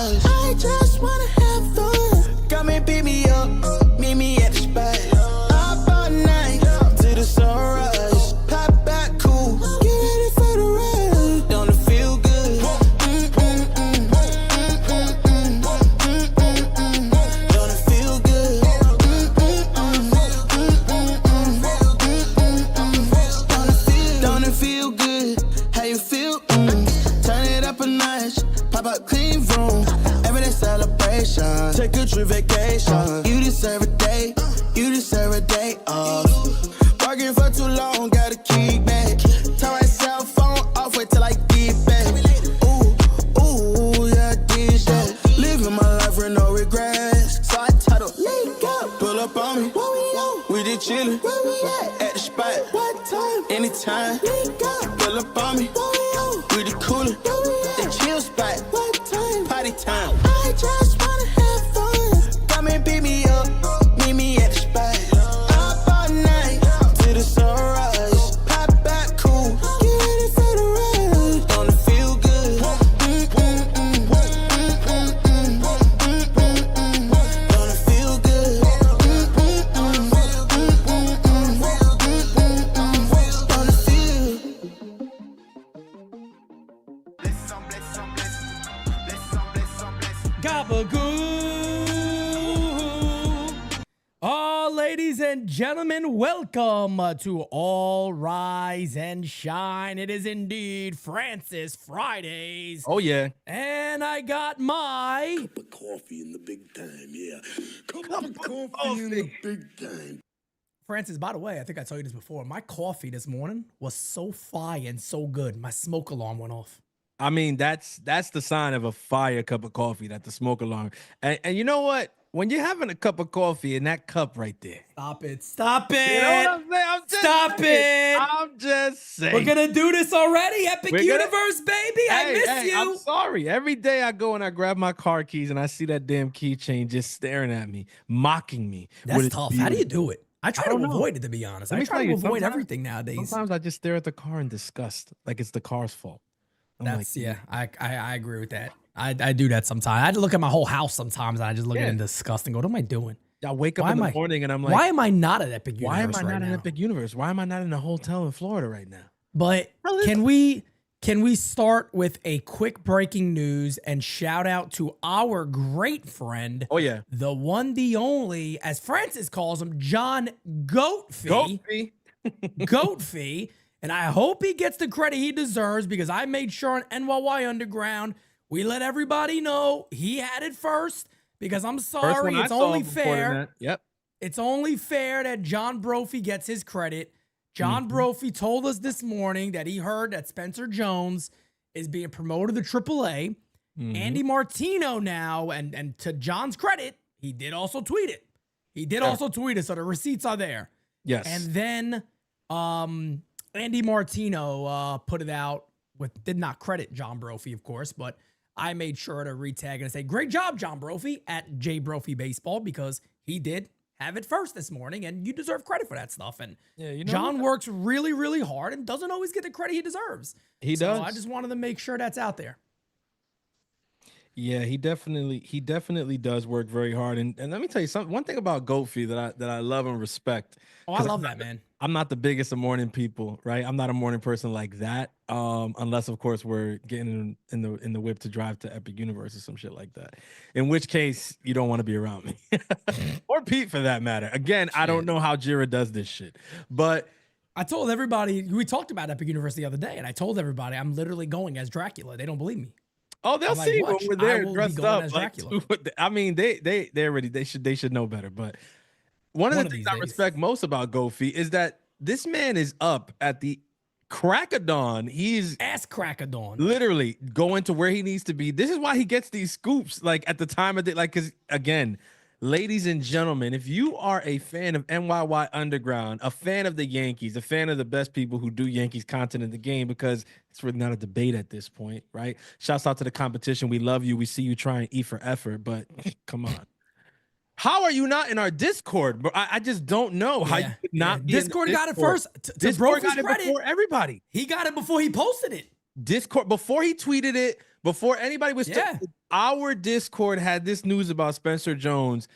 I just wanna have fun. Come and pick me up, meet me at the spot. Up all night till the sunrise. Pop back cool, get ready for the ride. Don't it feel good? Don't it feel good? Don't it feel good? How you feel? Turn it up a notch. Pop up clean room, everyday celebration. Take a trip vacation. You deserve a day, you deserve a day off. Working for too long, gotta keep back. Turn my cell phone off, wait till I get back. Ooh, yeah, I did that. Living my life with no regrets. So I titled, link up, pull up on me. Where we on? We just chillin', where we at the spot. What time? Anytime, link up, pull up on me. Where we on? We just coolin', the chill spot. Party time. I just wanna have fun. Come and pick me up, meet me at the spot. Up all night till the sunrise. Pop back cool, get ready for the ride. Don't it feel good? Don't it feel good? Don't it feel? Gabagoo! All ladies and gentlemen, welcome to All Rise and Shine. It is indeed Francis Fridays. Oh, yeah. And I got my Cup of coffee in the big time, yeah. Cup of coffee in the big time. Francis, by the way, I think I told you this before. My coffee this morning was so fire and so good. My smoke alarm went off. I mean, that's the sign of a fire cup of coffee, that the smoke alarm. And you know what? When you're having a cup of coffee in that cup right there. Stop it. Stop it. You know what I'm saying? Stop it. I'm just saying. We're going to do this already. Epic Universe, baby. I miss you. I'm sorry. Every day I go and I grab my car keys and I see that damn keychain just staring at me, mocking me. That's tough. How do you do it? I try to avoid it, to be honest. I try to avoid everything nowadays. Sometimes I just stare at the car in disgust, like it's the car's fault. I agree with that. I do that sometimes. I had to look at my whole house sometimes, and I just look at it in disgust and go, what am I doing? I wake up in the morning and I'm like, why am I not at Epic Universe? Why am I not at Epic Universe? Why am I not in a hotel in Florida right now? But can we start with a quick breaking news and shout out to our great friend? Oh, yeah. The one, the only, as Francis calls him, John Goatfee. Goatfee. And I hope he gets the credit he deserves, because I made sure on NYY Underground, we let everybody know he had it first, because I'm sorry, it's only fair. Yep. It's only fair that John Brophy gets his credit. John Brophy told us this morning that he heard that Spencer Jones is being promoted to AAA. Andy Martino now, and to John's credit, he did also tweet it. He did also tweet it, so the receipts are there. Yes. And then Andy Martino put it out did not credit John Brophy, of course, but I made sure to retag and say, great job, John Brophy, at J Brophy Baseball, because he did have it first this morning, and you deserve credit for that stuff. And John works really, really hard and doesn't always get the credit he deserves. He does. I just wanted to make sure that's out there. Yeah, he definitely does work very hard. And let me tell you something. One thing about Goatfee that I love and respect. Oh, I 'Cause love that, man. I'm not the biggest of morning people, right? I'm not a morning person like that. Unless of course we're getting in the whip to drive to Epic Universe or some shit like that. In which case you don't want to be around me. Or Pete for that matter. Again, I don't Shit. know how Jira does this shit. But I told everybody, we talked about Epic Universe the other day, and I told everybody I'm literally going as Dracula. They don't believe me. oh, they'll I'm like, see when watch, we're I there will be dressed going up. as Like, Dracula. I mean, they already they should know better. But one of One the of things these I days. respect most about Goofy is that this man is up at the crack of dawn. He's Ass crack of dawn. literally going to where he needs to be. This is why he gets these scoops like at the time of the like, because again, ladies and gentlemen, if you are a fan of NYY Underground, a fan of the Yankees, a fan of the best people who do Yankees content in the game, because it's really not a debate at this point, right? Shouts out to the competition. We love you. We see you try and eat for effort, but come on. How are you not in our Discord? Bro? I just don't know how you Yeah, could not be in the Discord got it Discord. first. To Discord Brophy's got it credit, before everybody. he got it before he posted it. Discord before he tweeted it, before anybody was Yeah. our Discord had this news about Spencer Jones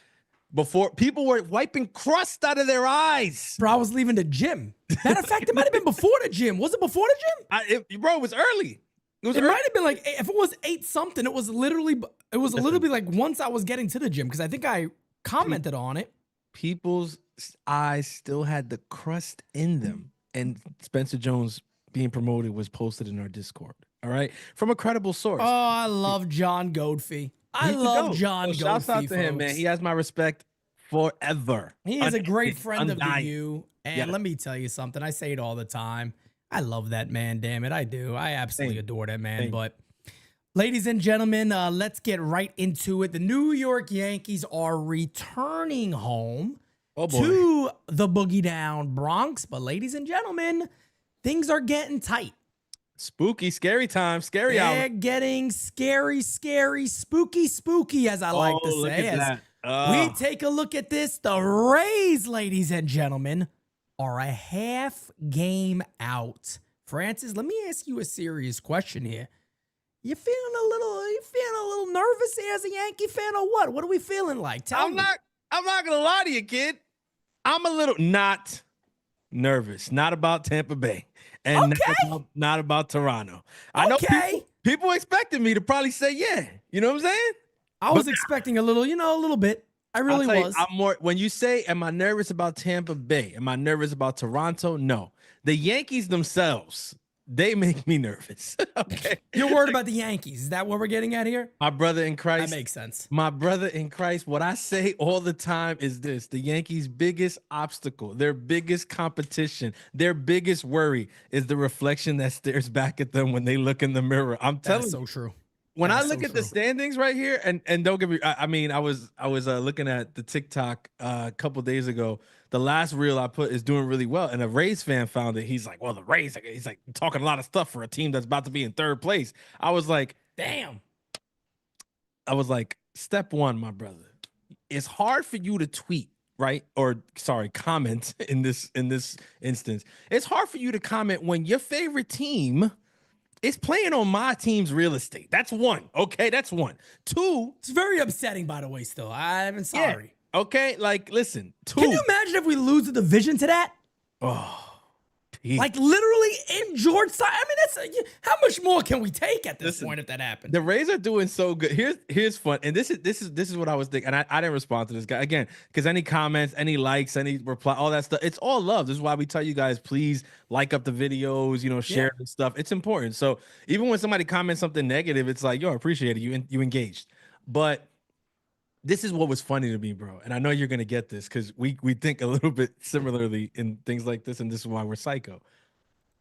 before people were wiping crust out of their eyes. Bro, I was leaving the gym. Matter of fact, it might have been before the gym. Was it before the gym? Bro, it was early. It was It early. might have been like, if it was 8 something, it was literally like once I was getting to the gym, because I think I commented on it. People's eyes still had the crust in them, and Spencer Jones being promoted was posted in our Discord. All right, from a credible source. Oh, I love John Godfrey. I He's the love GOAT. John So shouts Godfrey, out to him, man. folks. He has my respect forever. He is a great Unending, friend of the undying. U. And Yes. let me tell you something. I say it all the time. I love that man. Damn it. I do. I absolutely Same. adore that man. Same. But ladies and gentlemen, let's get right into it. The New York Yankees are returning home Oh boy. to the Boogie Down Bronx. But ladies and gentlemen, things are getting tight. Spooky, scary time, scary They're hour. getting scary, spooky, as I like to look say. at As that. we take a look at this, the Rays, ladies and gentlemen, are a half game out. Francis, let me ask you a serious question here. You feeling a little nervous here as a Yankee fan, or what? What are we feeling like? Tell I'm me. not gonna lie to you, kid. I'm a little not nervous, not about Tampa Bay, and Okay. not about Toronto. I know Okay. people expected me to probably say yeah. You know what I'm saying? I was expecting a little bit. I really I'll tell you, was. I'm more when you say, am I nervous about Tampa Bay? Am I nervous about Toronto? No. The Yankees themselves, they make me nervous. Okay. You're worried about the Yankees. Is that what we're getting at here? My brother in Christ. That makes sense. My brother in Christ, what I say all the time is this: the Yankees' biggest obstacle, their biggest competition, their biggest worry is the reflection that stares back at them when they look in the mirror. I'm telling That's you, so true. when That I is look so at the true. standings right here, and don't get me, I mean, I was looking at the TikTok a couple days ago. The last reel I put is doing really well, and a Rays fan found it. He's like, "Well, the Rays," he's like talking a lot of stuff for a team that's about to be in third place. I was like, Damn. step one, my brother. It's hard for you to tweet, right? Or sorry, comment in this instance. It's hard for you to comment when your favorite team is playing on my team's real estate. That's one. Okay, that's one. Two, It's very upsetting, by the way, still. I'm yeah, sorry. okay, like listen, two. Can you imagine if we lose the division to that? Oh, Pete. Like literally in Georgetown? I mean, that's how much more can we take at this Listen, point if that happened? The Rays are doing so good. Here's fun, and this is what I was thinking. And I didn't respond to this guy again because any comments, any likes, any reply, all that stuff, it's all love. This is why we tell you guys, please like up the videos, share the stuff. It's important. So even when somebody comments something negative, it's like, yo, I appreciate it. You engaged. But this is what was funny to me, bro. And I know you're gonna get this because we think a little bit similarly in things like this, and this is why we're psycho.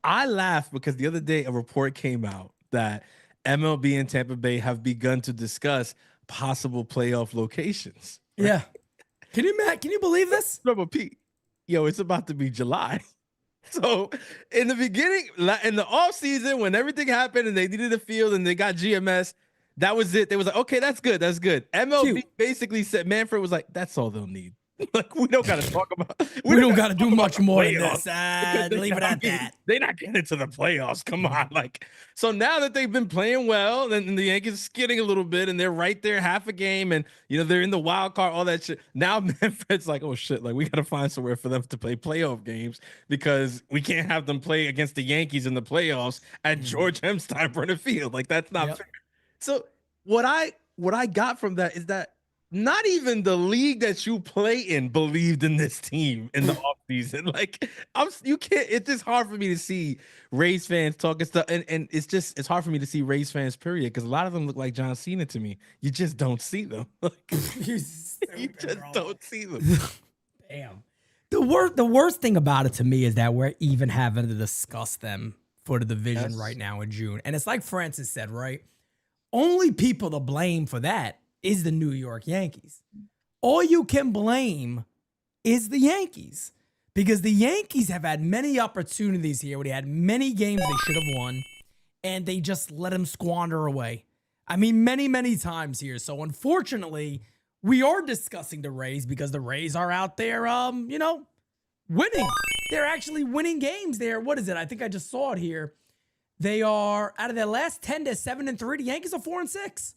I laughed because the other day a report came out that MLB and Tampa Bay have begun to discuss possible playoff locations. Yeah. Can you believe this? No, but Pete, yo, it's about to be July. So in the beginning, in the offseason, when everything happened and they needed a field and they got GMS, that was it. They was like, okay, that's good. That's good. MLB Cute. basically said, Manfred was like, that's all they'll need. Like we don't got to talk about. We don't got to do much more than playoffs this. Leave it at that. They're not getting into the playoffs. Come on, like so now that they've been playing well, and the Yankees are skidding a little bit, and they're right there, half a game, and they're in the wild card, all that shit. Now Manfred's like, oh shit, like we got to find somewhere for them to play playoff games because we can't have them play against the Yankees in the playoffs at George M. Steinbrenner Field. Like that's not fair. So what I got from that is that not even the league that you play in believed in this team in the offseason. Like you can't, it's just hard for me to see Rays fans talking stuff. And it's hard for me to see Rays fans, period. Because a lot of them look like John Cena to me. You just don't see them. Like, you just don't see them. Damn. The worst thing about it to me is that we're even having to discuss them for the division right now in June. And it's like Francis said, right? Only people to blame for that is the New York Yankees. All you can blame is the Yankees because the Yankees have had many opportunities here where they had many games they should have won and they just let them squander away. I mean, many, many times here. So unfortunately, we are discussing the Rays because the Rays are out there, winning. They're actually winning games there. What is it? I think I just saw it here. They are out of their last 10, they're 7-3. The Yankees are 4-6.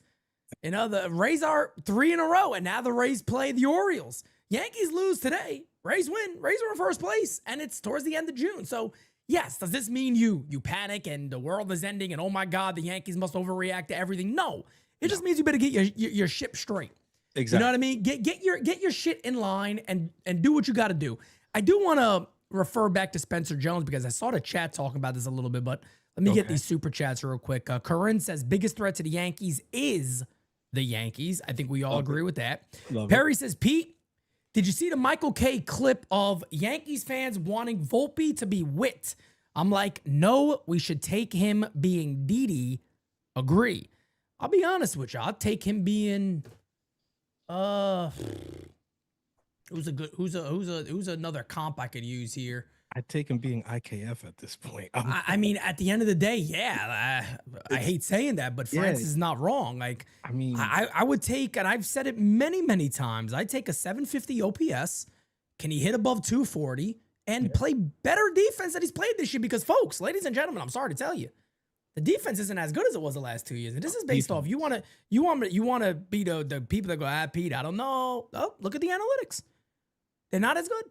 The Rays are 3 in a row, and now the Rays play the Orioles. Yankees lose today. Rays win. Rays are in first place, and it's towards the end of June. So, yes, does this mean you panic and the world is ending and, oh, my God, the Yankees must overreact to everything? No. It just means you better get your ship straight. Exactly. You know what I mean? Get your shit in line and do what you got to do. I do want to refer back to Spencer Jones because I saw the chat talking about this a little bit, but let me get these super chats real quick. Corinne says, biggest threat to the Yankees is the Yankees. I think we all agree with that. Perry says, Pete, did you see the Michael K clip of Yankees fans wanting Volpe to be Wit? I'm like, no, we should take him being Didi. Agree. I'll be honest with you. I'll take him being who's another comp I could use here? I'd take him being IKF at this point. I mean, at the end of the day, yeah, I hate saying that, but Francis is not wrong. Like, I mean, I would take, and I've said it many, many times, I'd take a 750 OPS. Can he hit above 240 and play better defense that he's played this year? Because, folks, ladies and gentlemen, I'm sorry to tell you, the defense isn't as good as it was the last 2 years. And this is based off, you want to be the people that go, Pete, I don't know. Oh, look at the analytics. They're not as good.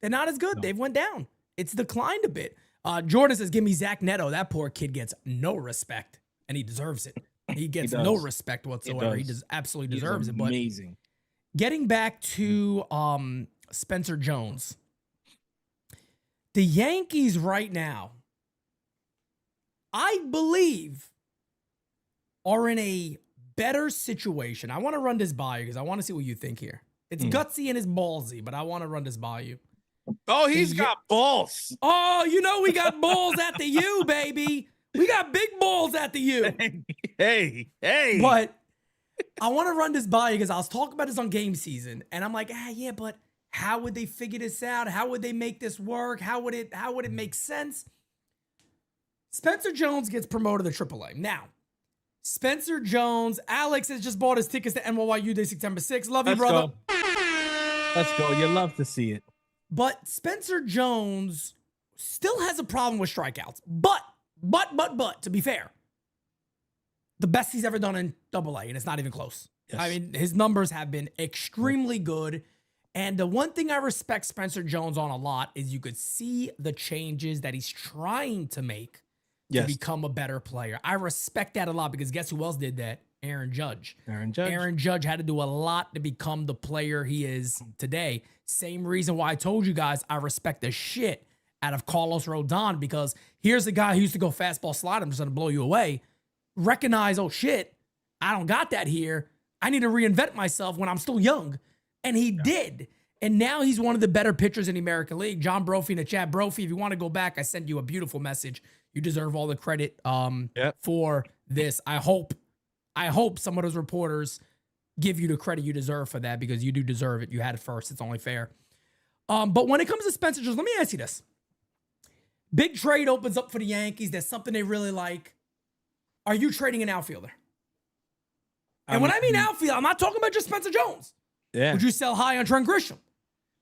They're not as good. No. They've went down. It's declined a bit. Jordan says, give me Zach Neto. That poor kid gets no respect, and he deserves it. He gets no respect whatsoever. He absolutely deserves it. But amazing. Getting back to Spencer Jones, the Yankees right now, I believe, are in a better situation. I want to run this by you because I want to see what you think here. It's gutsy and it's ballsy, but I want to run this by you. Oh, he's got balls. Oh, we got balls at the U, baby. We got big balls at the U. Hey. But I want to run this by you because I was talking about this on game season, and I'm like, yeah, but how would they figure this out? How would they make this work? How would it make sense? Spencer Jones gets promoted to AAA. Now, Spencer Jones, Alex has just bought his tickets to NYU Day September 6th. Love you, brother. Let's go. You love to see it. But Spencer Jones still has a problem with strikeouts. But, to be fair, the best he's ever done in AA, and it's not even close. Yes. I mean, his numbers have been extremely good. And the one thing I respect Spencer Jones on a lot is you could see the changes that he's trying to make to become a better player. I respect that a lot because guess who else did that? Aaron Judge. Aaron Judge had to do a lot to become the player he is today. Same reason why I told you guys I respect the shit out of Carlos Rodon, because here's a guy who used to go fastball slide. I'm just going to blow you away. Recognize, oh shit, I don't got that here. I need to reinvent myself when I'm still young. And he did. And now he's one of the better pitchers in the American League. John Brophy in the chat. Brophy, if you want to go back, I sent you a beautiful message. You deserve all the credit for this. I hope some of those reporters give you the credit you deserve for that, because you do deserve it. You had it first. It's only fair. But when it comes to Spencer Jones, let me ask you this. Big trade opens up for the Yankees. There's something they really like. Are you trading an outfielder? And when I mean outfield, I'm not talking about just Spencer Jones. Yeah. Would you sell high on Trent Grisham?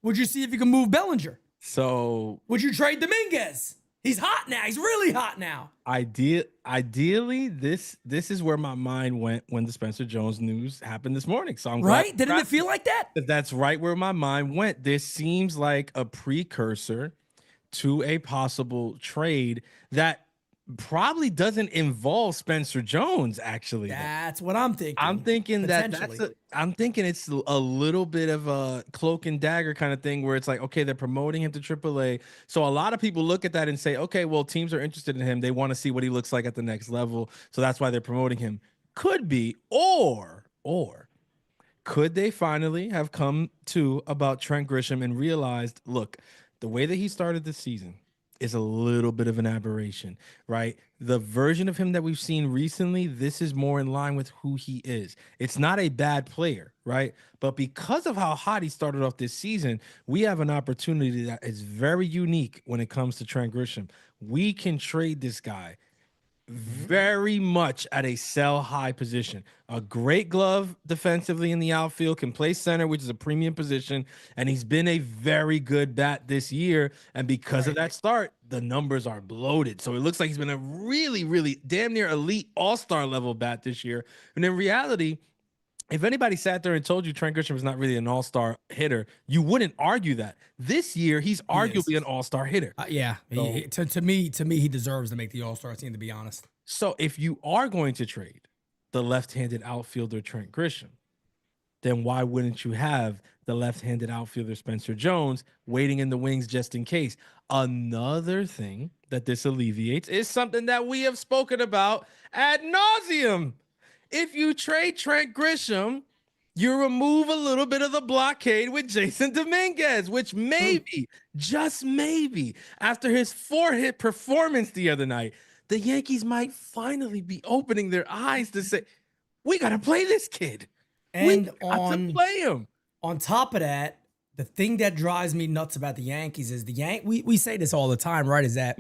Would you see if you can move Bellinger? So Would you trade Dominguez? He's hot now. He's really hot now. ideally, this is where my mind went when the Spencer Jones news happened this morning. So I'm Right? glad Didn't it feel like that? that's right where my mind went. This seems like a precursor to a possible trade that probably doesn't involve Spencer Jones, actually. That's what I'm thinking. I'm thinking Potentially. I'm thinking it's a little bit of a cloak and dagger kind of thing where it's like, okay, they're promoting him to AAA. So a lot of people look at that and say, okay, well, teams are interested in him. They want to see what he looks like at the next level. So that's why they're promoting him. Could be, or could they finally have come to about Trent Grisham and realized, look, the way that he started the season is a little bit of an aberration, right? The version of him that we've seen recently, this is more in line with who he is. It's not a bad player, right? But because of how hot he started off this season, we have an opportunity that is very unique when it comes to Trent Grisham. We can trade this guy very much at a sell high position. A great glove defensively in the outfield, can play center, which is a premium position, and he's been a very good bat this year. And because of that start, the numbers are bloated. So it looks like he's been a really, really damn near elite all-star level bat this year. And in reality, if anybody sat there and told you Trent Grisham is not really an all-star hitter, you wouldn't argue that. This year, he's arguably an all-star hitter. Yeah. To me, he deserves to make the All-Star team, to be honest. So if you are going to trade the left-handed outfielder Trent Grisham, then why wouldn't you have the left-handed outfielder Spencer Jones waiting in the wings just in case? Another thing that this alleviates is something that we have spoken about ad nauseum. If you trade Trent Grisham, you remove a little bit of the blockade with Jasson Dominguez, which maybe, just maybe, after his 4-hit performance the other night, the Yankees might finally be opening their eyes to say, we got to play this kid. And we got to play him. On top of that, the thing that drives me nuts about the Yankees is we say this all the time, right? Is that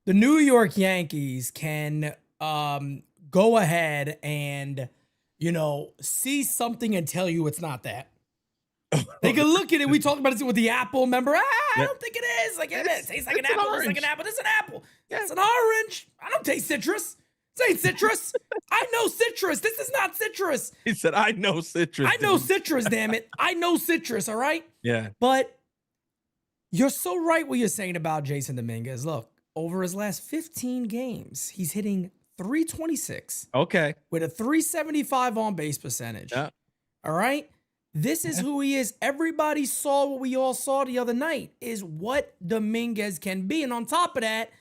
the New York Yankees can go ahead and, see something and tell you it's not that. They can look at it. We talked about it with the apple. Remember? I don't think it is. Like, it tastes like an apple. It's like an apple. This is an apple. Yeah. It's an orange. I don't taste citrus. This ain't citrus. I know citrus. This is not citrus. He said, I know citrus. I know citrus, damn it. I know citrus, all right? Yeah. But you're so right what you're saying about Jasson Dominguez. Look, over his last 15 games, he's hitting .326. Okay. With a .375 on base percentage. Yeah. All right? This is who he is. Everybody saw what we all saw the other night, is what Dominguez can be. And on top of that,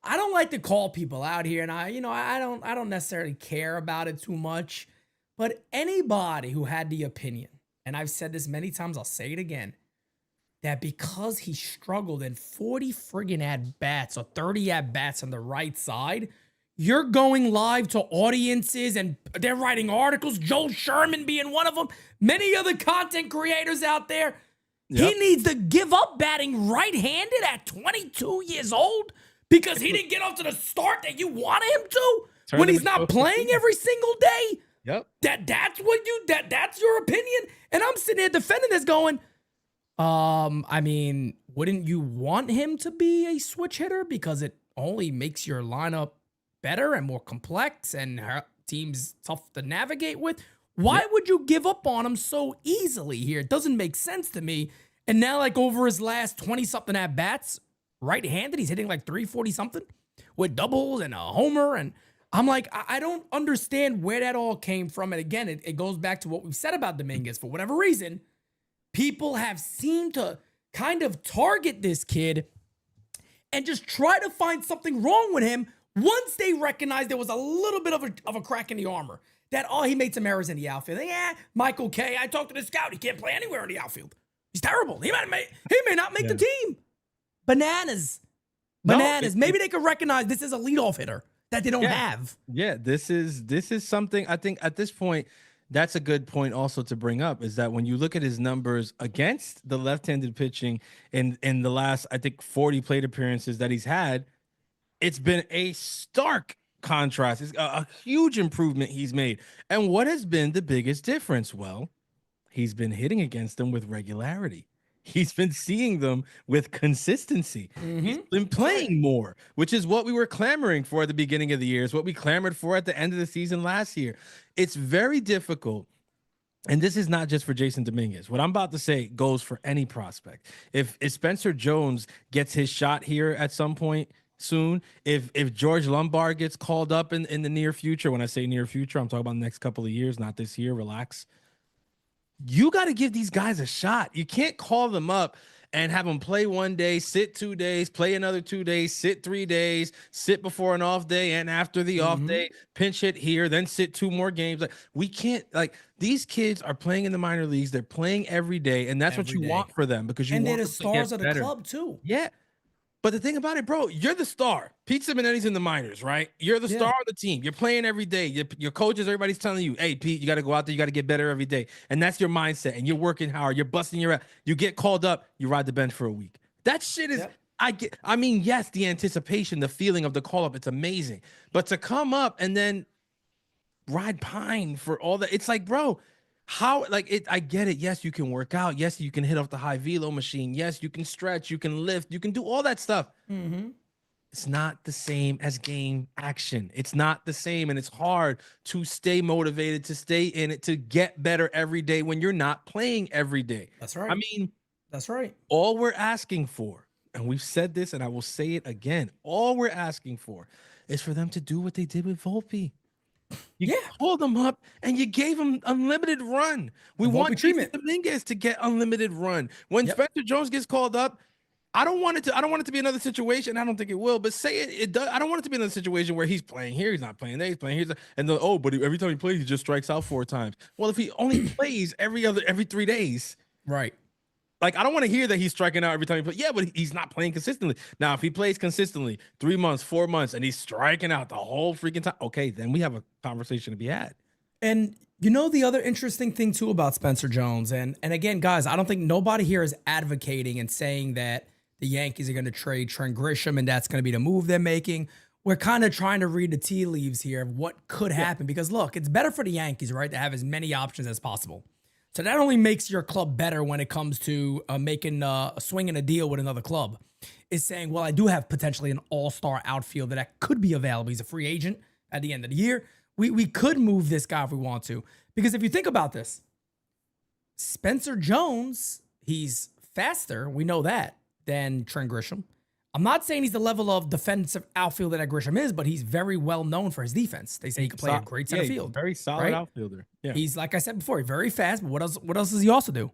I don't like to call people out here, and I don't necessarily care about it too much. But anybody who had the opinion, and I've said this many times, I'll say it again, that because he struggled in 40 friggin' at-bats or 30 at-bats on the right side, you're going live to audiences and they're writing articles, Joel Sherman being one of them, many other content creators out there. Yep. He needs to give up batting right-handed at 22 years old because he didn't get off to the start that you wanted him to when he's not playing every single day. Yep. That's your opinion. And I'm sitting there defending this going, I mean, wouldn't you want him to be a switch hitter because it only makes your lineup better and more complex and teams tough to navigate with? Why would you give up on him so easily here? It doesn't make sense to me. And now, like, over his last 20-something at-bats, right-handed, he's hitting like 340-something with doubles and a homer. And I'm like, I don't understand where that all came from. And again, it goes back to what we've said about Dominguez. For whatever reason, people have seemed to kind of target this kid and just try to find something wrong with him once they recognized there was a little bit of a crack in the armor. That, he made some errors in the outfield. Yeah, Michael K. I talked to the scout. He can't play anywhere in the outfield. He's terrible. He may not make the team. Bananas. Maybe they could recognize this is a leadoff hitter that they don't have. Yeah, this is something I think at this point, that's a good point also to bring up, is that when you look at his numbers against the left-handed pitching in the last, I think, 40 plate appearances that he's had, it's been a stark contrast. It's a huge improvement he's made. And what has been the biggest difference? Well, he's been hitting against them with regularity. he's been seeing them with consistency. He's been playing more, which is what we were clamoring for at the beginning of the year. Is what we clamored for at the end of the season last year. It's very difficult. And this is not just for Jasson Dominguez. What I'm about to say goes for any prospect. If Spencer Jones gets his shot here at some point soon, if George Lombard gets called up in the near future, when I say near future, I'm talking about the next couple of years, not this year, relax. You got to give these guys a shot. You can't call them up and have them play 1 day, sit 2 days, play another 2 days, sit 3 days, sit before an off day and after the off day, pinch hit here, then sit 2 more games. Like, we can't, like, these kids are playing in the minor leagues. They're playing every day, and that's what you want for them, because you want they're the them to stars get of the better. club too. Yeah. But the thing about it, bro, you're the star. Pete Simonetti's in the minors, right? You're the star of the team. You're playing every day. Your coaches, everybody's telling you, hey, Pete, you got to go out there. You got to get better every day. And that's your mindset. And you're working hard. You're busting your ass. You get called up. You ride the bench for a week. That shit is, I mean, yes, the anticipation, the feeling of the call up, it's amazing. But to come up and then ride pine for all that, it's like, bro, how, like, it, I get it. Yes, you can work out. Yes, you can hit off the high velo machine. Yes, you can stretch, you can lift, you can do all that stuff. It's not the same as game action. It's not the same. And it's hard to stay motivated, to stay in it, to get better every day when you're not playing every day. That's right. I mean, that's right. all we're asking for, and we've said this and I will say it again, all we're asking for is for them to do what they did with Volpe. You called them up and you gave them unlimited run. We want Jasson Dominguez to get unlimited run. When Spencer Jones gets called up, I don't want it to be another situation. I don't think it will, but say it does. I don't want it to be another situation where he's playing here, he's not playing there, he's playing here, and but every time he plays, he just strikes out 4 times. Well, if he only plays every 3 days, right? Like, I don't want to hear that he's striking out every time he plays. Yeah, but he's not playing consistently. Now, if he plays consistently 3 months, 4 months, and he's striking out the whole freaking time, okay, then we have a conversation to be had. And you know, the other interesting thing too about Spencer Jones, and again, guys, I don't think nobody here is advocating and saying that the Yankees are going to trade Trent Grisham and that's going to be the move they're making. We're kind of trying to read the tea leaves here of what could happen, because look, it's better for the Yankees, right, to have as many options as possible. So that only makes your club better when it comes to making swinging a deal with another club. Is saying, well, I do have potentially an all-star outfielder that could be available. He's a free agent at the end of the year. We could move this guy if we want to. Because if you think about this, Spencer Jones, he's faster, we know that, than Trent Grisham. I'm not saying he's the level of defensive outfielder that Grisham is, but he's very well known for his defense. They say he can play a great center field. Very solid outfielder. Yeah. He's, like I said before, very fast, but what else does he also do?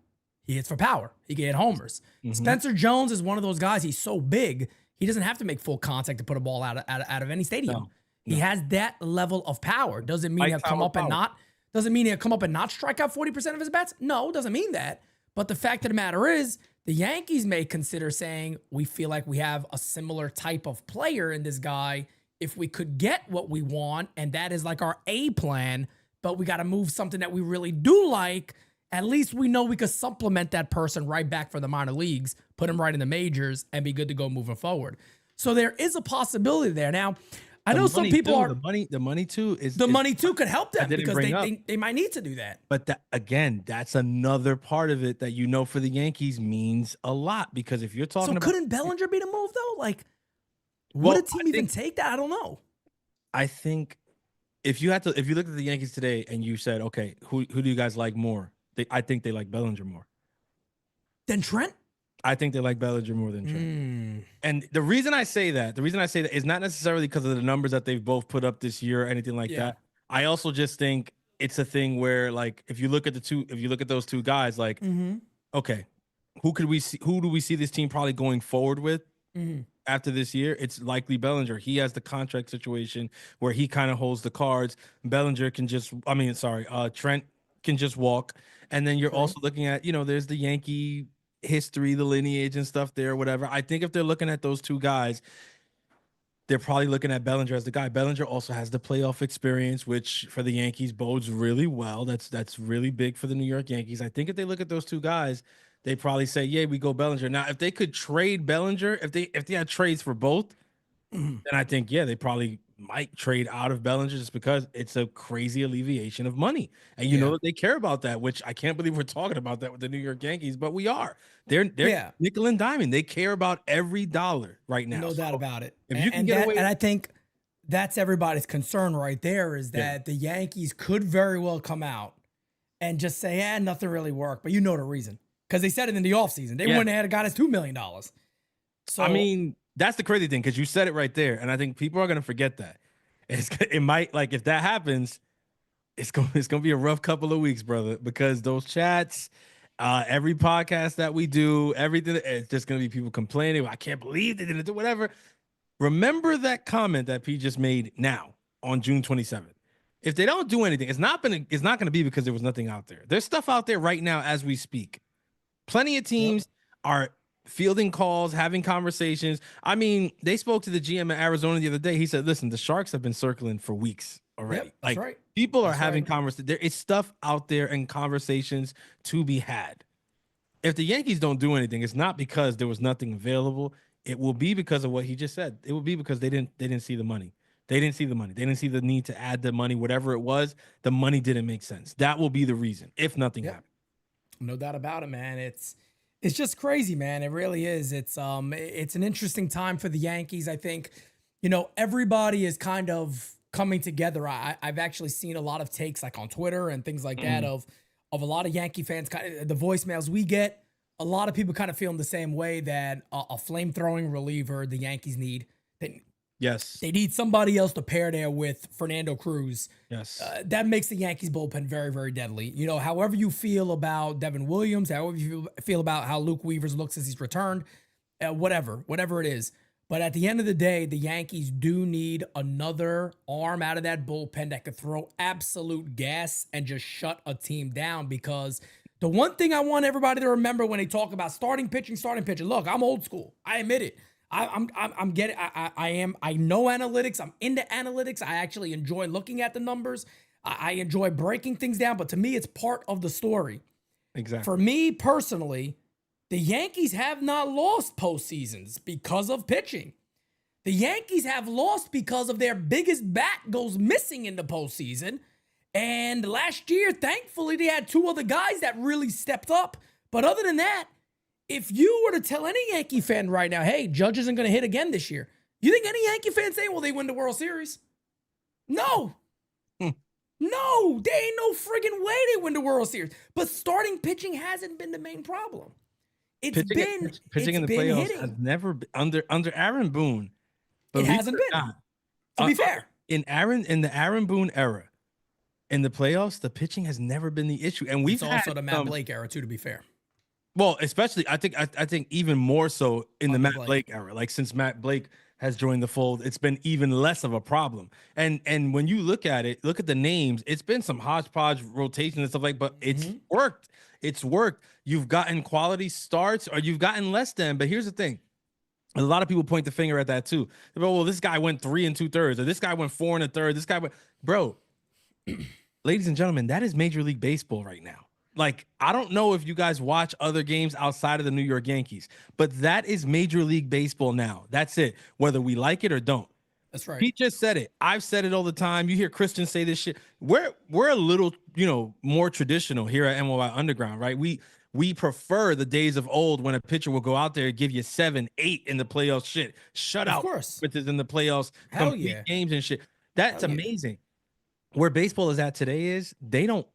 He hits for power. He can hit homers. Spencer Jones is one of those guys. He's so big, he doesn't have to make full contact to put a ball out of any stadium. No. He has that level of power. Doesn't mean he'll come up and not. Doesn't mean he'll come up and not strike out 40% of his bats. No, doesn't mean that. But the fact of the matter is, the Yankees may consider saying, we feel like we have a similar type of player in this guy. If we could get what we want, and that is like our A plan, but we got to move something that we really do like, at least we know we could supplement that person right back for the minor leagues, put him right in the majors, and be good to go moving forward. So there is a possibility there. Now, I know some people are... The money too could help them, because they might need to do that. But that's another part of it that, you know, for the Yankees means a lot, because if you're talking about... couldn't Bellinger be the move though? Like, would a team even take that? I don't know. I think if you looked at the Yankees today and you said, okay, who do you guys like more? I think they like Bellinger more than Trent. I think they like Bellinger more than Trent. And the reason I say that is not necessarily because of the numbers that they've both put up this year or anything like that. I also just think it's a thing where, like, if you look at those two guys, like, okay, who do we see this team probably going forward with after this year? It's likely Bellinger. He has the contract situation where he kind of holds the cards. Bellinger can Trent can just walk. And then you're also looking at, there's the Yankee history, the lineage and stuff there, whatever. I think if they're looking at those two guys, they're probably looking at Bellinger as the guy. Bellinger also has the playoff experience, which for the Yankees bodes really well. That's really big for the New York Yankees. I think if they look at those two guys, they probably say, yeah, we go Bellinger. Now, if they could trade Bellinger, if they had trades for both, then I think, yeah, they probably might trade out of Bellinger just because it's a crazy alleviation of money. And you Yeah. know that they care about that, which I can't believe we're talking about that with the New York Yankees, but we are. They're Yeah. nickel and diamond. They care about every dollar right now. No doubt So about it. if you can And get that, away and with I think that's everybody's concern right there is that the Yankees could very well come out and just say, nothing really worked. But you know the reason. Because they said it in the offseason. They wouldn't have had got us $2 million. So I mean, that's the crazy thing because you said it right there, and I think people are gonna forget that. It might like if that happens, it's gonna be a rough couple of weeks, brother, because those chats, every podcast that we do, everything, it's just gonna be people complaining. I can't believe they didn't do whatever. Remember that comment that Pete just made now on June 27th. If they don't do anything, it's not gonna be because there was nothing out there. There's stuff out there right now as we speak. Plenty of teams are fielding calls, having conversations. I mean, they spoke to the GM of Arizona the other day. He said, listen, the Sharks have been circling for weeks already. That's right. People are That's having right. conversations. There is stuff out there and conversations to be had. If the Yankees don't do anything, it's not because there was nothing available. It will be because of what he just said. It will be because they didn't see the money. They didn't see the money. They didn't see the need to add the money, whatever it was. The money didn't make sense. That will be the reason if nothing happened. No doubt about it, man. It's just crazy, man. It really is. It's an interesting time for the Yankees. I think, everybody is kind of coming together. I've actually seen a lot of takes like on Twitter and things like that of a lot of Yankee fans. Kind of the voicemails we get. A lot of people kind of feeling the same way that a flame-throwing reliever the Yankees need. Yes. They need somebody else to pair there with Fernando Cruz. Yes. That makes the Yankees bullpen very, very deadly. However you feel about Devin Williams, however you feel about how Luke Weavers looks as he's returned, whatever it is. But at the end of the day, the Yankees do need another arm out of that bullpen that could throw absolute gas and just shut a team down. Because the one thing I want everybody to remember when they talk about starting pitching, look, I'm old school. I admit it. I know analytics. I'm into analytics. I actually enjoy looking at the numbers. I enjoy breaking things down, but to me, it's part of the story. Exactly. For me personally, the Yankees have not lost postseasons because of pitching. The Yankees have lost because of their biggest bat goes missing in the postseason. And last year, thankfully, they had two other guys that really stepped up. But other than that, if you were to tell any Yankee fan right now, hey, Judge isn't going to hit again this year, you think any Yankee fan saying, well, they win the World Series? No. No, there ain't no friggin' way they win the World Series. But starting pitching hasn't been the main problem. Pitching in the playoffs hitting. has never been under Aaron Boone. It hasn't been. To be fair. In the Aaron Boone era, in the playoffs, the pitching has never been the issue. And we've also the Matt Blake era, too, to be fair. Well, especially I think even more so in the Matt Blake era. Like since Matt Blake has joined the fold, it's been even less of a problem. And when you look at the names, it's been some hodgepodge rotation and stuff but it's worked. It's worked. You've gotten quality starts or you've gotten less than. But here's the thing. A lot of people point the finger at that too. They go, well, this guy went 3 2/3, or this guy went 4 1/3. This guy went, bro, ladies and gentlemen, that is Major League Baseball right now. Like, I don't know if you guys watch other games outside of the New York Yankees, but that is Major League Baseball now. That's it, whether we like it or don't. That's right. He just said it. I've said it all the time. You hear Christian say this shit. We're a little, more traditional here at MLY Underground, right? We prefer the days of old when a pitcher will go out there and give you 7, 8 in the playoffs. Shit, shut out with in the playoffs, complete games and shit. That's amazing. Where baseball is at today is they don't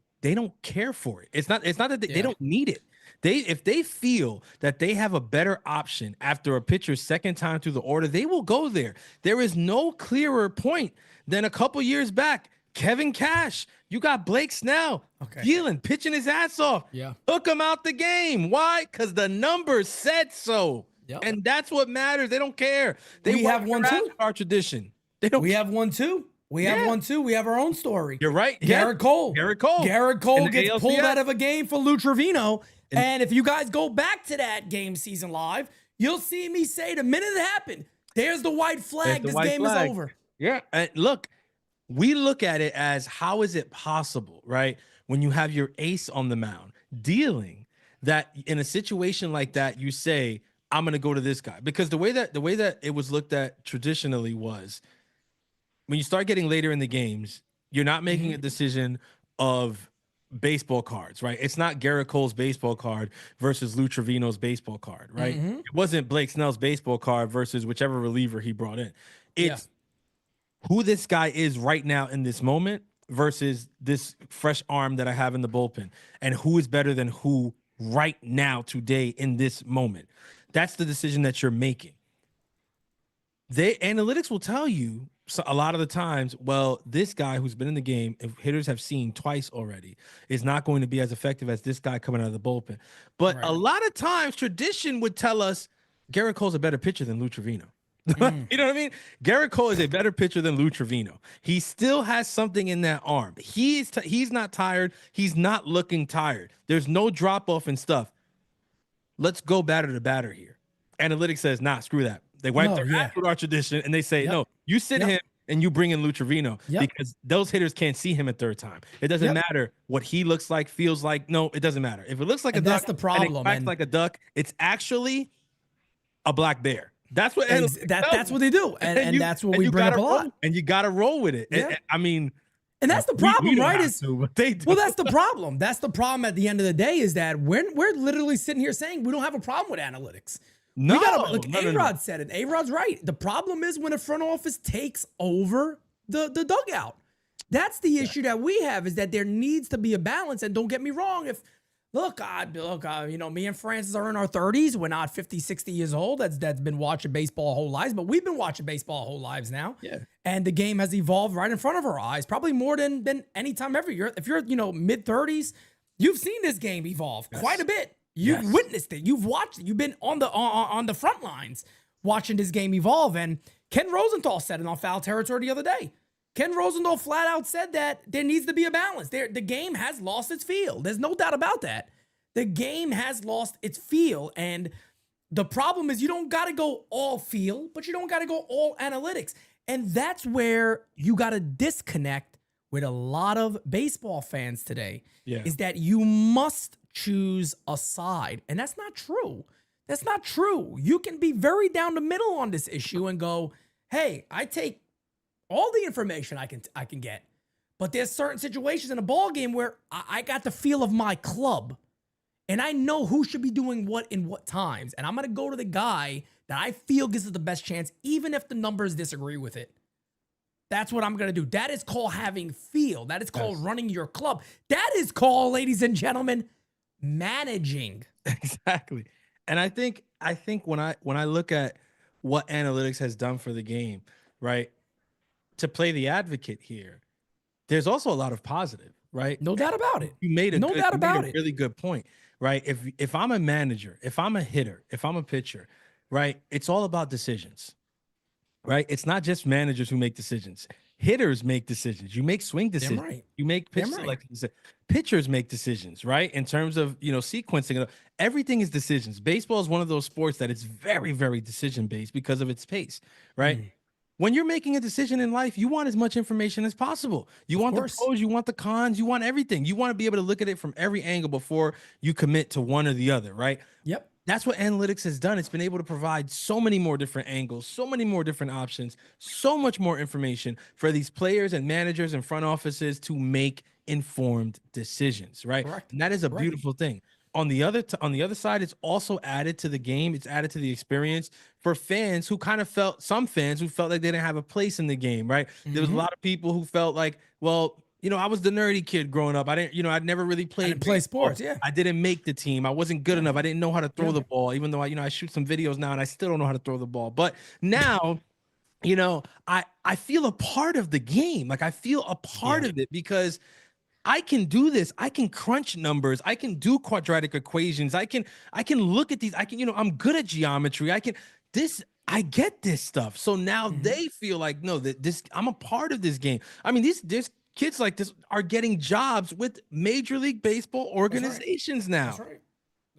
care for it. It's not that they don't need it. If they feel that they have a better option after a pitcher's second time through the order, they will go there. There is no clearer point than a couple years back. Kevin Cash, you got Blake Snell dealing, pitching his ass off. Yeah. Took him out the game. Why? Because the numbers said so. Yep. And that's what matters. They don't care. We have one too. Our tradition. We have one too. We have one too. We have our own story. You're right. Garrett Cole. Garrett Cole gets pulled out of a game for Lou Trevino. And if you guys go back to that game season live, you'll see me say the minute it happened, there's the white flag. This game is over. Yeah. And look, we look at it as how is it possible, right? When you have your ace on the mound dealing that in a situation like that, you say, I'm going to go to this guy. Because the way that it was looked at traditionally was when you start getting later in the games, you're not making a decision of baseball cards, right? It's not Garrett Cole's baseball card versus Lou Trevino's baseball card, right? It wasn't Blake Snell's baseball card versus whichever reliever he brought in. It's who this guy is right now in this moment versus this fresh arm that I have in the bullpen, and who is better than who right now, today, in this moment. That's the decision that you're making. Analytics will tell you a lot of the times, well, this guy who's been in the game, if hitters have seen twice already, is not going to be as effective as this guy coming out of the bullpen. But a lot of times, tradition would tell us Garrett Cole's a better pitcher than Lou Trevino. You know what I mean? Garrett Cole is a better pitcher than Lou Trevino. He still has something in that arm. He's not tired. He's not looking tired. There's no drop off and stuff. Let's go batter to batter here. Analytics says, nah, screw that. They wipe their ass with our tradition, and they say, no, you sit him and you bring in Lou Trevino because those hitters can't see him at third time. It doesn't matter what he looks like, feels like. No, it doesn't matter. If it looks like a duck, that's the problem. And it quacks like a duck, it's actually a black bear. That's what that's what they do, and that's what we bring up a lot. And you got to roll with it. And, I mean, and that's the problem, right? They do. Well, that's the problem. That's the problem. At the end of the day, is that we're literally sitting here saying we don't have a problem with analytics. No, A-Rod said it. A-Rod's right. The problem is when the front office takes over the dugout. That's the issue that we have, is that there needs to be a balance. And don't get me wrong, if you know, me and Francis are in our 30s. We're not 50, 60 years old. That's been watching baseball our whole lives, but we've been watching baseball our whole lives now. Yeah. And the game has evolved right in front of our eyes, probably more than any time ever. If you're, you know, mid 30s, you've seen this game evolve quite a bit. You've witnessed it. You've watched it. You've been on the front lines watching this game evolve. And Ken Rosenthal said it on Foul Territory the other day. Ken Rosenthal flat out said that there needs to be a balance. The game has lost its feel. There's no doubt about that. The game has lost its feel. And the problem is you don't got to go all feel, but you don't got to go all analytics. And that's where you got to disconnect with a lot of baseball fans today, is that you must choose a side. And that's not true. That's not true. You can be very down the middle on this issue and go, hey, I take all the information I can get, but there's certain situations in a ball game where I got the feel of my club, and I know who should be doing what in what times, and I'm gonna go to the guy that I feel gives us the best chance, even if the numbers disagree with it. That's what I'm gonna do. That is called having feel. That is called running your club. That is called, ladies and gentlemen, managing. Exactly. And I think when I look at what analytics has done for the game, right? To play the advocate here, there's also a lot of positive, right? No doubt about it. You made a really good point, right? If I'm a manager, if I'm a hitter, if I'm a pitcher, right? It's all about decisions, right? It's not just managers who make decisions. Hitters make decisions. You make swing decisions. Right. You make pitch selections. Pitchers make decisions, right? In terms of, you know, sequencing. Everything is decisions. Baseball is one of those sports that it's very, very decision-based because of its pace, right? When you're making a decision in life, you want as much information as possible. You want the pros, you want the cons, you want everything. You want to be able to look at it from every angle before you commit to one or the other, right? Yep. That's what analytics has done. It's been able to provide so many more different angles, so many more different options, so much more information for these players and managers and front offices to make informed decisions, right? Correct. And that is a beautiful thing. On the other side, it's also added to the game. It's added to the experience for fans who kind of some fans who felt like they didn't have a place in the game, right? There was a lot of people who felt like, well, you know, I was the nerdy kid growing up. I'd never really played sports. Yeah. I didn't make the team. I wasn't good enough. I didn't know how to throw the ball, even though I shoot some videos now and I still don't know how to throw the ball. But now, you know, I feel a part of the game. Like I feel a part of it because I can do this. I can crunch numbers. I can do quadratic equations. I can look at these. I'm good at geometry. I get this stuff. So now they feel like, no, I'm a part of this game. I mean, there's kids like this are getting jobs with Major League Baseball organizations now.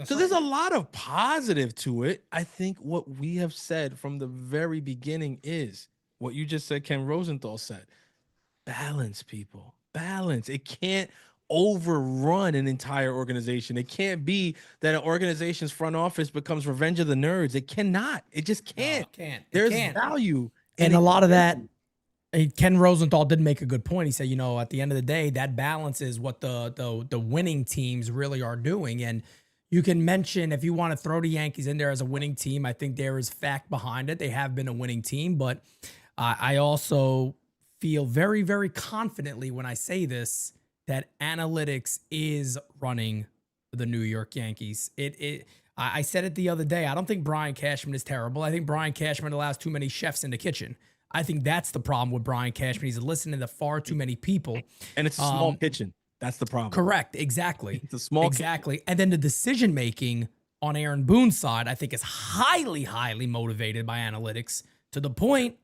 So there's a lot of positive to it. I think what we have said from the very beginning is what you just said, Ken Rosenthal said. Balance, people. Balance. It can't overrun an entire organization. It can't be that an organization's front office becomes Revenge of the Nerds. It cannot. It just can't. No, it can't. There's value. And a lot of that, Ken Rosenthal did make a good point. He said, at the end of the day, that balance is what the winning teams really are doing. And you can mention, if you want to throw the Yankees in there as a winning team, I think there is fact behind it. They have been a winning team, but I also feel very, very confidently when I say this, that analytics is running the New York Yankees. I said it the other day. I don't think Brian Cashman is terrible. I think Brian Cashman allows too many chefs in the kitchen. I think that's the problem with Brian Cashman. He's listening to far too many people. And it's a small kitchen. That's the problem. Correct. Exactly. It's a small kitchen. And then the decision making on Aaron Boone's side, I think, is highly, highly motivated by analytics, to the point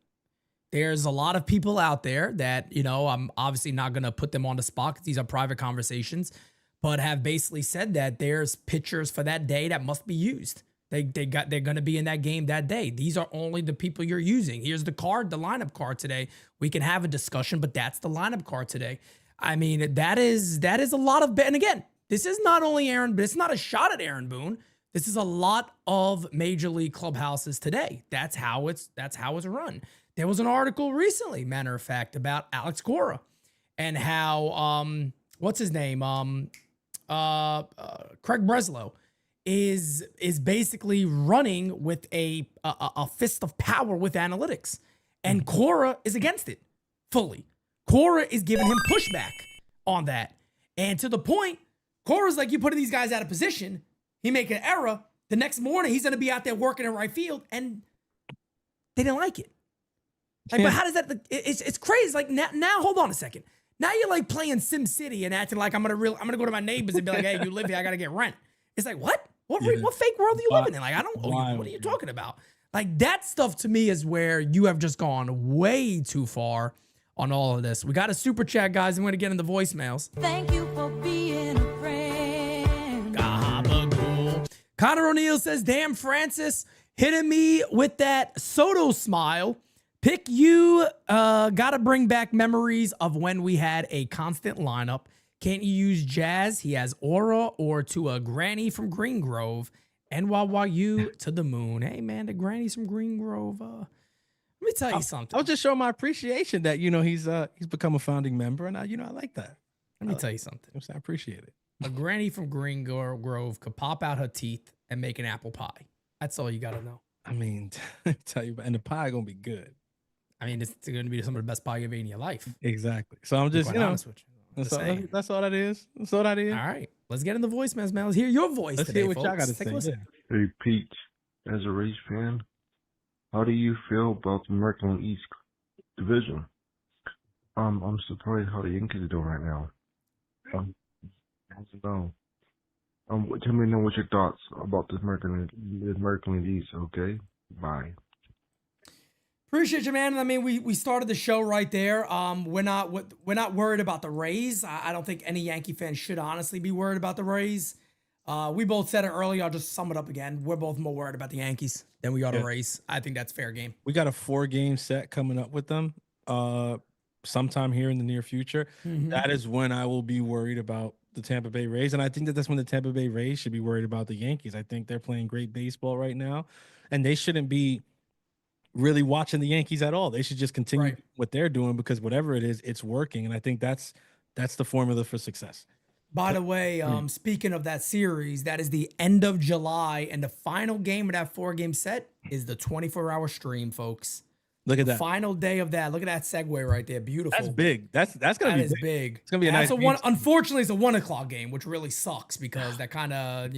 there's a lot of people out there that, I'm obviously not going to put them on the spot because these are private conversations, but have basically said that there's pitchers for that day that must be used. They're going to be in that game that day. These are only the people you're using. Here's the lineup card today. We can have a discussion, but that's the lineup card today. I mean, that is a lot of, and again, this is not only Aaron, but it's not a shot at Aaron Boone. This is a lot of major league clubhouses today. That's how it's run. There was an article recently, matter of fact, about Alex Cora and how, what's his name? Craig Breslow is basically running with a fist of power with analytics. And Cora is against it fully. Cora is giving him pushback on that. And to the point, Cora's like, you putting these guys out of position, he make an error, the next morning he's going to be out there working in right field, and they didn't like it. Like, but how does that, it's crazy. Like now, hold on a second. Now you're like playing Sim City and acting like I'm gonna go to my neighbors and be like, hey, you live here, I gotta get rent. It's like, what? What fake world are you living in? Like, I don't owe you. What are you talking about? Like, that stuff to me is where you have just gone way too far on all of this. We got a super chat, guys. I'm going to get into voicemails. Thank you for being a friend. Gabagool. Connor O'Neill says, damn, Francis, hitting me with that Soto smile. Pick you. Got to bring back memories of when we had a constant lineup. Can't you use Jazz? He has aura, or to a granny from Green Grove. NYU to the moon. Hey, man, the grannies from Green Grove. Let me tell you something. I'll just show my appreciation that, he's become a founding member, and I like that. Let me tell you something. I appreciate it. A granny from Green Grove could pop out her teeth and make an apple pie. That's all you got to know. I mean, tell you, and the pie going to be good. I mean, it's going to be some of the best pie you've eaten in your life. Exactly. So I'm just, honest with you. That's all that is. That's all that is. All right. Let's get into voicemails, man. Let's hear your voice Let's today, hear what folks. y'all got to Take say. a listen. Hey, Pete, as a Rays fan, how do you feel about the American East Division? I'm surprised how the Yankees are doing right now. I don't know. Tell me what's your thoughts about the American League East, okay? Bye. Appreciate you, man. I mean, we started the show right there. We're not worried about the Rays. I don't think any Yankee fan should honestly be worried about the Rays. We both said it earlier. I'll just sum it up again. We're both more worried about the Yankees than we are the Rays. I think that's fair game. We got a 4-game set coming up with them sometime here in the near future. Mm-hmm. That is when I will be worried about the Tampa Bay Rays. And I think that's when the Tampa Bay Rays should be worried about the Yankees. I think they're playing great baseball right now, and they shouldn't be really watching the Yankees at all. They should just continue what they're doing, because whatever it is, it's working. And I think that's the formula for success. By the way, speaking of that series, that is the end of July, and the final game of that 4-game set is the 24-hour stream, folks. Look at that. Final day of that. Look at that segue right there. Beautiful. That's big. That's gonna be big. It's gonna be a nice. Unfortunately, it's a 1:00 game, which really sucks because that kind of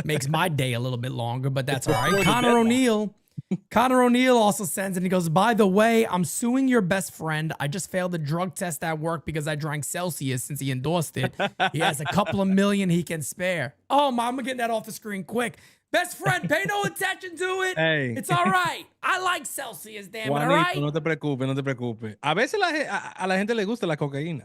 makes my day a little bit longer. But that's all right. Connor O'Neill also sends, and he goes, by the way, I'm suing your best friend. I just failed the drug test at work because I drank Celsius since he endorsed it. He has a couple of million he can spare. Oh, I'm getting that off the screen quick. Best friend, pay no attention to it. Hey. It's all right. I like Celsius, damn it, all Juanito, right? no te preocupes. A veces a la gente le gusta la cocaína.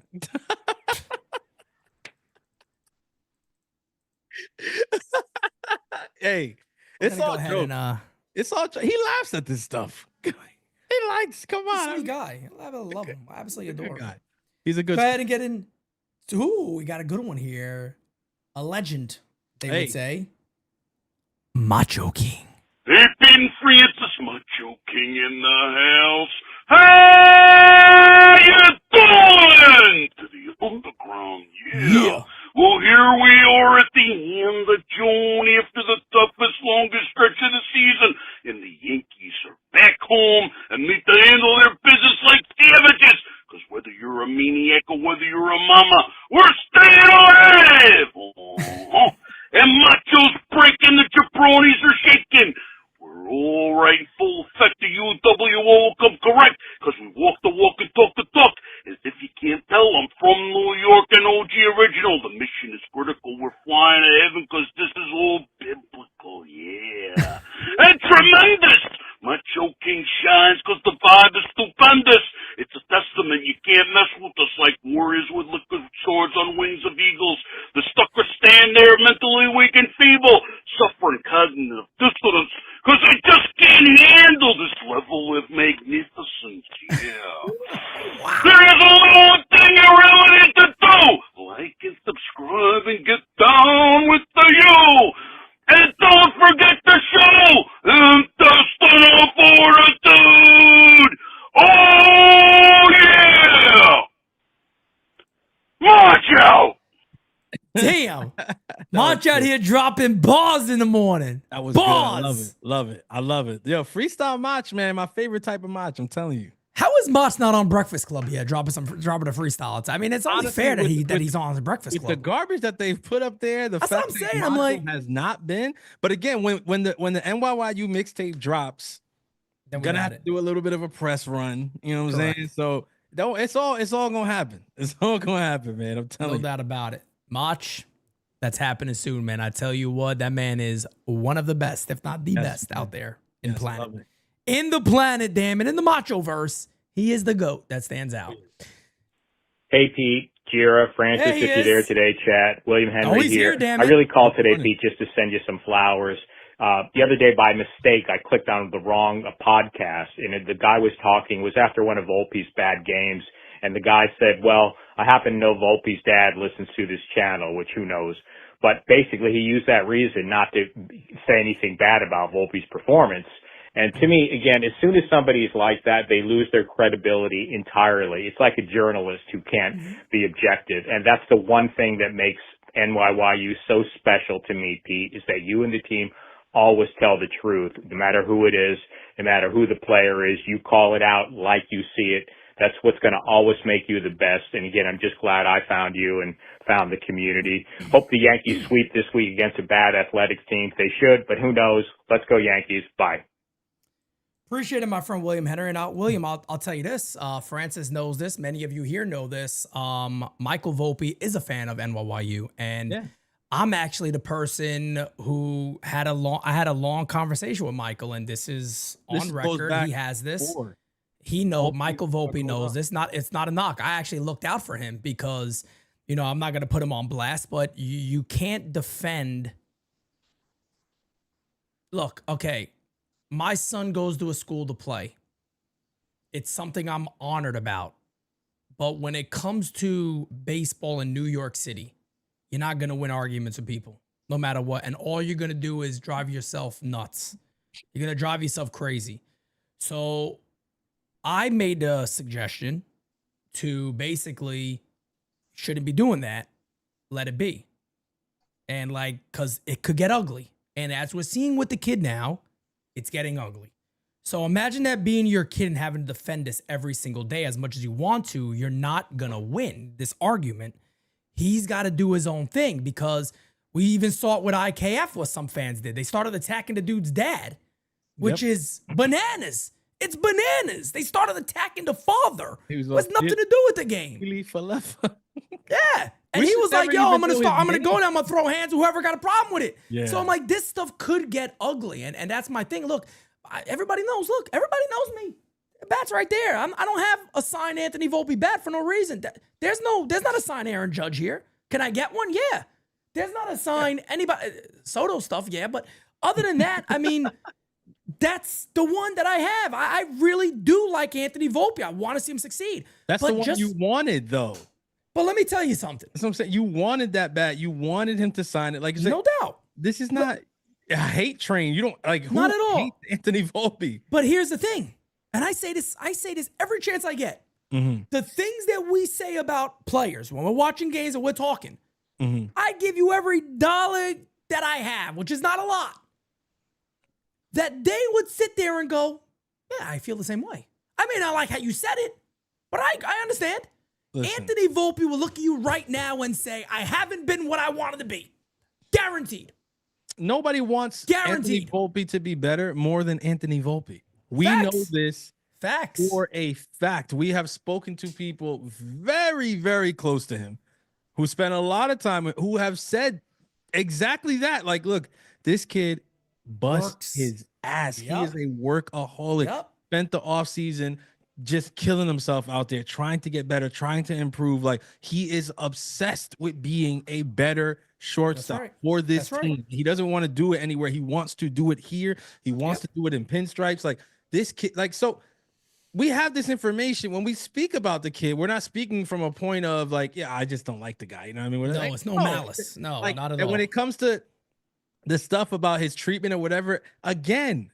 Hey, it's all joke. It's all. He laughs at this stuff. He likes. Come on, he's a sweet guy. I love him. I absolutely adore him. Guy. He's a good. Go ahead and get in. Ooh, we got a good one here. A legend, they would say. Macho King. Hip and free, it's a Macho King in the house. How you doing? To the underground, yeah. Well, here we are at the end of June after the toughest, longest stretch of the season, and the Yankees are back home and need to handle their business like savages. Because whether you're a maniac or whether you're a mama, we're staying alive. And Macho's breaking, the jabronis are shaking. We're all right in full effect. The UWO will come correct, because we walk the walk and talk the talk. As if you can't tell, I'm from New York and OG original. The mission is critical. We're flying to heaven because this is all biblical, yeah. And tremendous! Macho King shines because the vibe is stupendous. It's a testament. You can't mess with us like warriors with liquid swords on wings of eagles. The stuckers stand there mentally weak and feeble, suffering cognitive dissonance, because they just can't handle this level of magnificence, yeah. There's only one thing you really need to do. Like and subscribe and get down with the U. And don't forget the show. And Intestinal Fortitude. Oh, yeah. March out. Damn. March out here dropping bars in the morning. That was bars. good. I love it. Love it. I love it. Yo, freestyle match, man. My favorite type of match. I'm telling you. How is Moss not on Breakfast Club yet? Dropping a freestyle. I mean, it's only Honestly, fair that he's on the Breakfast With Club. the garbage that they've put up there, the That's fact what I'm that saying. I'm Macho like, has not been. But again, when the NYYU mixtape drops, then gonna have to do a little bit of a press run. You know what I'm saying? So it's all gonna happen. It's all gonna happen, man. I'm telling you. No doubt about it. Mach, that's happening soon, man. I tell you what, that man is one of the best, if not the best, out there in planet. In the planet, damn it. In the Macho verse, he is the GOAT that stands out. Hey, Pete, Jira, Francis, Hey, if you're there today, chat. William Henry he's here. here, damn I it. really called today, Pete, just to send you some flowers. The other day, by mistake, I clicked on the wrong podcast, and the guy was talking, was after one of Volpe's bad games, and the guy said, well, I happen to know Volpe's dad listens to this channel, which who knows. But basically, he used that reason not to say anything bad about Volpe's performance. And to me, again, as soon as somebody is like that, they lose their credibility entirely. It's like a journalist who can't be objective. And that's the one thing that makes NYYU so special to me, Pete, is that you and the team always tell the truth, no matter who it is, no matter who the player is. You call it out like you see it. That's what's going to always make you the best. And again, I'm just glad I found you and found the community. Hope the Yankees sweep this week against a bad athletics team. They should, but who knows? Let's go Yankees. Bye. Appreciate it, my friend William Henry. And William, I'll tell you this. Francis knows this. Many of you here know this. Michael Volpe is a fan of NYYU, and I'm actually the person who had a long conversation with Michael, and this is on record. He has this. He knows. Michael Volpe knows this. It's not a knock. I actually looked out for him because, I'm not going to put him on blast, but you can't defend. Look, okay. My son goes to a school to play. It's something I'm honored about. But when it comes to baseball in New York City, you're not going to win arguments with people, no matter what. And all you're going to do is drive yourself nuts. You're going to drive yourself crazy. So I made a suggestion to basically, shouldn't be doing that. Let it be. And because it could get ugly. And as we're seeing with the kid now, it's getting ugly. So imagine that being your kid and having to defend this every single day as much as you want to. You're not going to win this argument. He's got to do his own thing, because we even saw it with IKF, what some fans did. They started attacking the dude's dad, which is bananas. It's bananas. They started attacking the father. It has nothing to do with the game. Yeah. And he was like, yo, I'm going to go down, I'm going to throw hands, whoever got a problem with it. Yeah. So I'm like, this stuff could get ugly. And that's my thing. Look, everybody knows me. The bat's right there. I don't have a signed Anthony Volpe bat for no reason. There's not a signed Aaron Judge here. Can I get one? Yeah. There's not a signed anybody. Soto stuff, yeah. But other than that, I mean, that's the one that I have. I really do like Anthony Volpe. I want to see him succeed. That's the one you wanted, though. But let me tell you something. That's what I'm saying. You wanted that bat. You wanted him to sign it. No doubt. This is not a hate train. You don't not at all. Hate Anthony Volpe. But here's the thing. and I say this every chance I get. Mm-hmm. The things that we say about players when we're watching games and we're talking, Mm-hmm. I give you every dollar that I have, which is not a lot, that they would sit there and go, yeah, I feel the same way. I may not like how you said it, but I understand. Listen. Anthony Volpe will look at you right now and say, I haven't been what I wanted to be. Guaranteed. Nobody wants Guaranteed. Anthony Volpe to be better more than Anthony Volpe. We Facts. know this Facts. for a fact. We have spoken to people very, very close to him who spent a lot of time, who have said exactly that. Like, look, this kid busts Works. his ass. Yep. He is a workaholic. Yep. Spent the offseason just killing himself out there, trying to get better, trying to improve. Like, he is obsessed with being a better shortstop right. for this That's team. right. He doesn't want to do it anywhere. He wants to do it here. He wants to do it in pinstripes. Like, this kid, like, so we have this information. When we speak about the kid, we're not speaking from a point of like, yeah, I just don't like the guy. You know what I mean? We're No, like, it's no malice. No, like, not at and all. when it comes to the stuff about his treatment or whatever, again,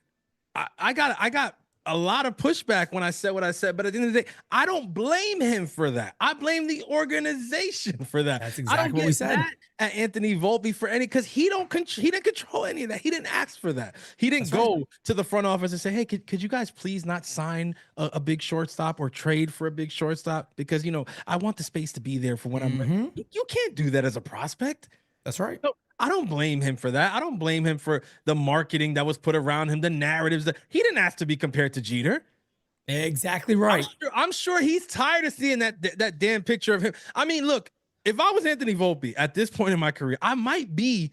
I got a lot of pushback when I said what I said, but at the end of the day, I don't blame him for that. I blame the organization for that. That's I exactly don't what get we said. mad at Anthony Volpe for any, because he didn't control any of that. He didn't ask for that. He didn't go to the front office and say, hey, could you guys please not sign a big shortstop or trade for a big shortstop? Because, you know, I want the space to be there for when I'm ready. You can't do that as a prospect. That's right. So I don't blame him for that. I don't blame him for the marketing that was put around him, the narratives that he didn't ask to be compared to Jeter. Exactly right. I'm sure he's tired of seeing that damn picture of him. I mean, look, if I was Anthony Volpe at this point in my career, I might be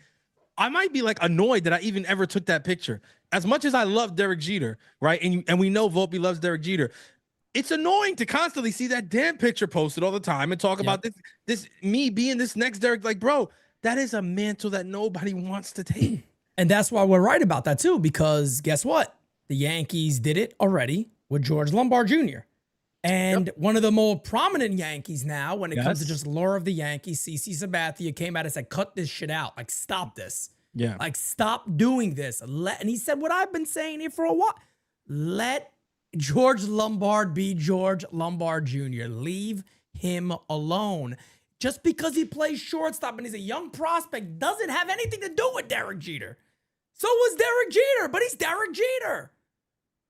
like annoyed that I even ever took that picture. As much as I love Derek Jeter, right? And we know Volpe loves Derek Jeter. It's annoying to constantly see that damn picture posted all the time and talk about this me being this next Derek. Like, bro, that is a mantle that nobody wants to take. And that's why we're right about that too, because guess what? The Yankees did it already with George Lombard Jr. And one of the more prominent Yankees now, when it comes to just lore of the Yankees, CC Sabathia came out and said, cut this shit out. Like, stop this. Yeah. Like, stop doing this. And he said what I've been saying here for a while. Let George Lombard be George Lombard Jr. Leave him alone. Just because he plays shortstop and he's a young prospect doesn't have anything to do with Derek Jeter. So was Derek Jeter, but he's Derek Jeter.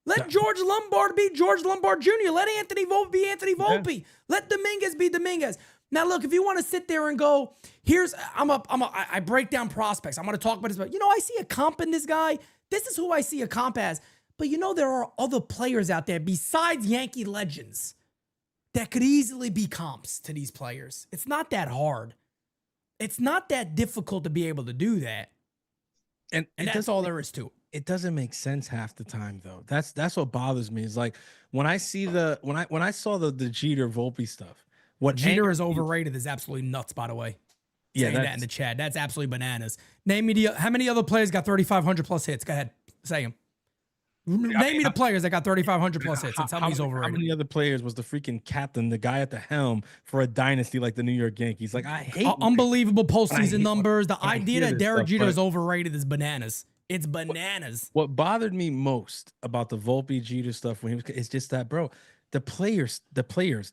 Let George Lombard be George Lombard Jr. Let Anthony Volpe be Anthony Volpe. Yeah. Let Dominguez be Dominguez. Now, look, if you want to sit there and go, I break down prospects. I'm going to talk about this, but I see a comp in this guy. This is who I see a comp as. But there are other players out there besides Yankee legends that could easily be comps to these players. It's not that hard. It's not that difficult to be able to do that. And that's all there is to it. It doesn't make sense half the time, though. That's what bothers me. Is like when I see when I saw the Jeter Volpe stuff. What Jeter is overrated is absolutely nuts. By the way, saying that in the chat, that's absolutely bananas. Name me how many other players got 3,500 plus hits. Go ahead, say them. Name me the players that got 3,500 plus hits and tell me he's overrated. How many other players was the freaking captain, the guy at the helm for a dynasty like the New York Yankees? Like, I hate unbelievable postseason numbers. The idea that Derek Jeter is but overrated is bananas. It's bananas. What bothered me most about the Volpe Jeter stuff when it's just that, bro, the players,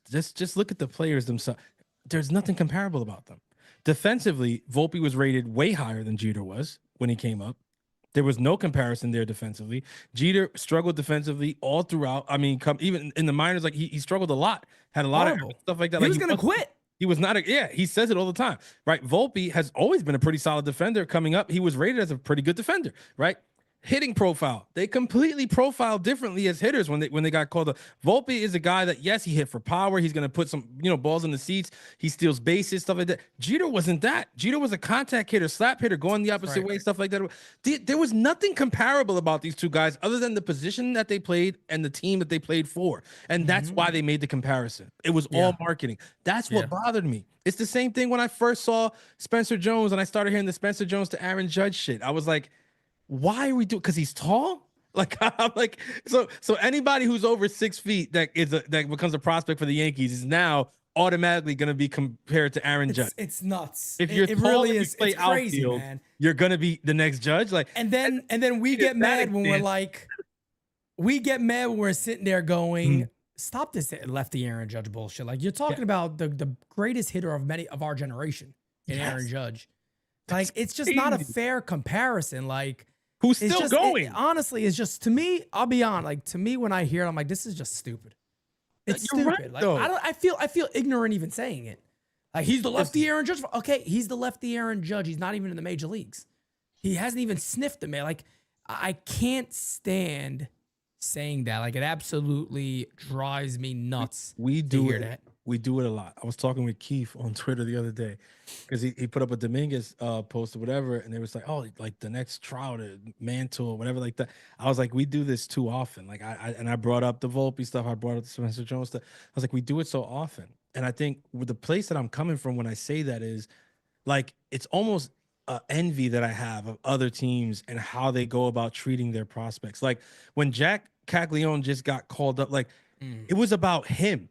just look at the players themselves. There's nothing comparable about them. Defensively, Volpe was rated way higher than Jeter was when he came up. There was no comparison there defensively. Jeter struggled defensively all throughout. I mean, even in the minors, like he struggled a lot, had a lot of stuff like that. He was going to quit. He was not he says it all the time, right? Volpe has always been a pretty solid defender coming up. He was rated as a pretty good defender, right? Hitting profile, they completely profiled differently as hitters when they got called up. Volpe is a guy that, yes, he hit for power. He's going to put some, balls in the seats. He steals bases, stuff like that. Jeter wasn't that. Jeter was a contact hitter, slap hitter, going the opposite way, stuff like that. There was nothing comparable about these two guys other than the position that they played and the team that they played for. And that's why they made the comparison. It was all marketing. That's what bothered me. It's the same thing when I first saw Spencer Jones and I started hearing the Spencer Jones to Aaron Judge shit. I was like, why are we doing? Because he's tall. Like I'm like so anybody who's over 6 feet that becomes a prospect for the Yankees is now automatically going to be compared to Aaron Judge. It's nuts. If you're it tall really and you is. play It's crazy, outfield, man. You're going to be the next Judge. Like and then we get mad when we're like, we get mad when we're sitting there going, stop this lefty Aaron Judge bullshit. Like, you're talking about the greatest hitter of many of our generation in Aaron Judge. Like, it's just not a fair comparison. Like, who's still going? Honestly, it's just, to me, I'll be honest. Like, to me, when I hear it, I'm like, this is just stupid. It's You're stupid. right, like, I feel ignorant even saying it. Like, he's the lefty Aaron Judge. Okay, he's the lefty Aaron Judge. He's not even in the major leagues. He hasn't even sniffed the man. Like, I can't stand saying that. Like, it absolutely drives me nuts. We do hear it. that. We do it a lot. I was talking with Keith on Twitter the other day because he put up a Dominguez post or whatever, and they was like, oh, like the next Trout or Mantle or whatever like that. I was like, we do this too often. Like I brought up the Volpe stuff. I brought up the Spencer Jones stuff. I was like, we do it so often. And I think with the place that I'm coming from when I say that is like, it's almost envy that I have of other teams and how they go about treating their prospects. Like when Jack Caglione just got called up, like it was about him.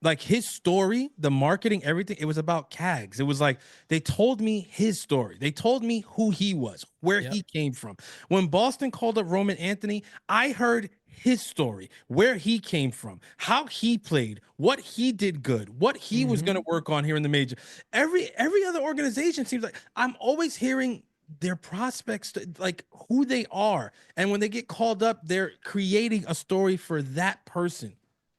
Like his story, the marketing, everything, it was about Cags. It was like they told me his story. They told me who he was, where he came from. When Boston called up Roman Anthony, I heard his story, where he came from, how he played, what he did good, what he was going to work on here in the major. Every other organization seems like I'm always hearing their prospects, like who they are. And when they get called up, they're creating a story for that person.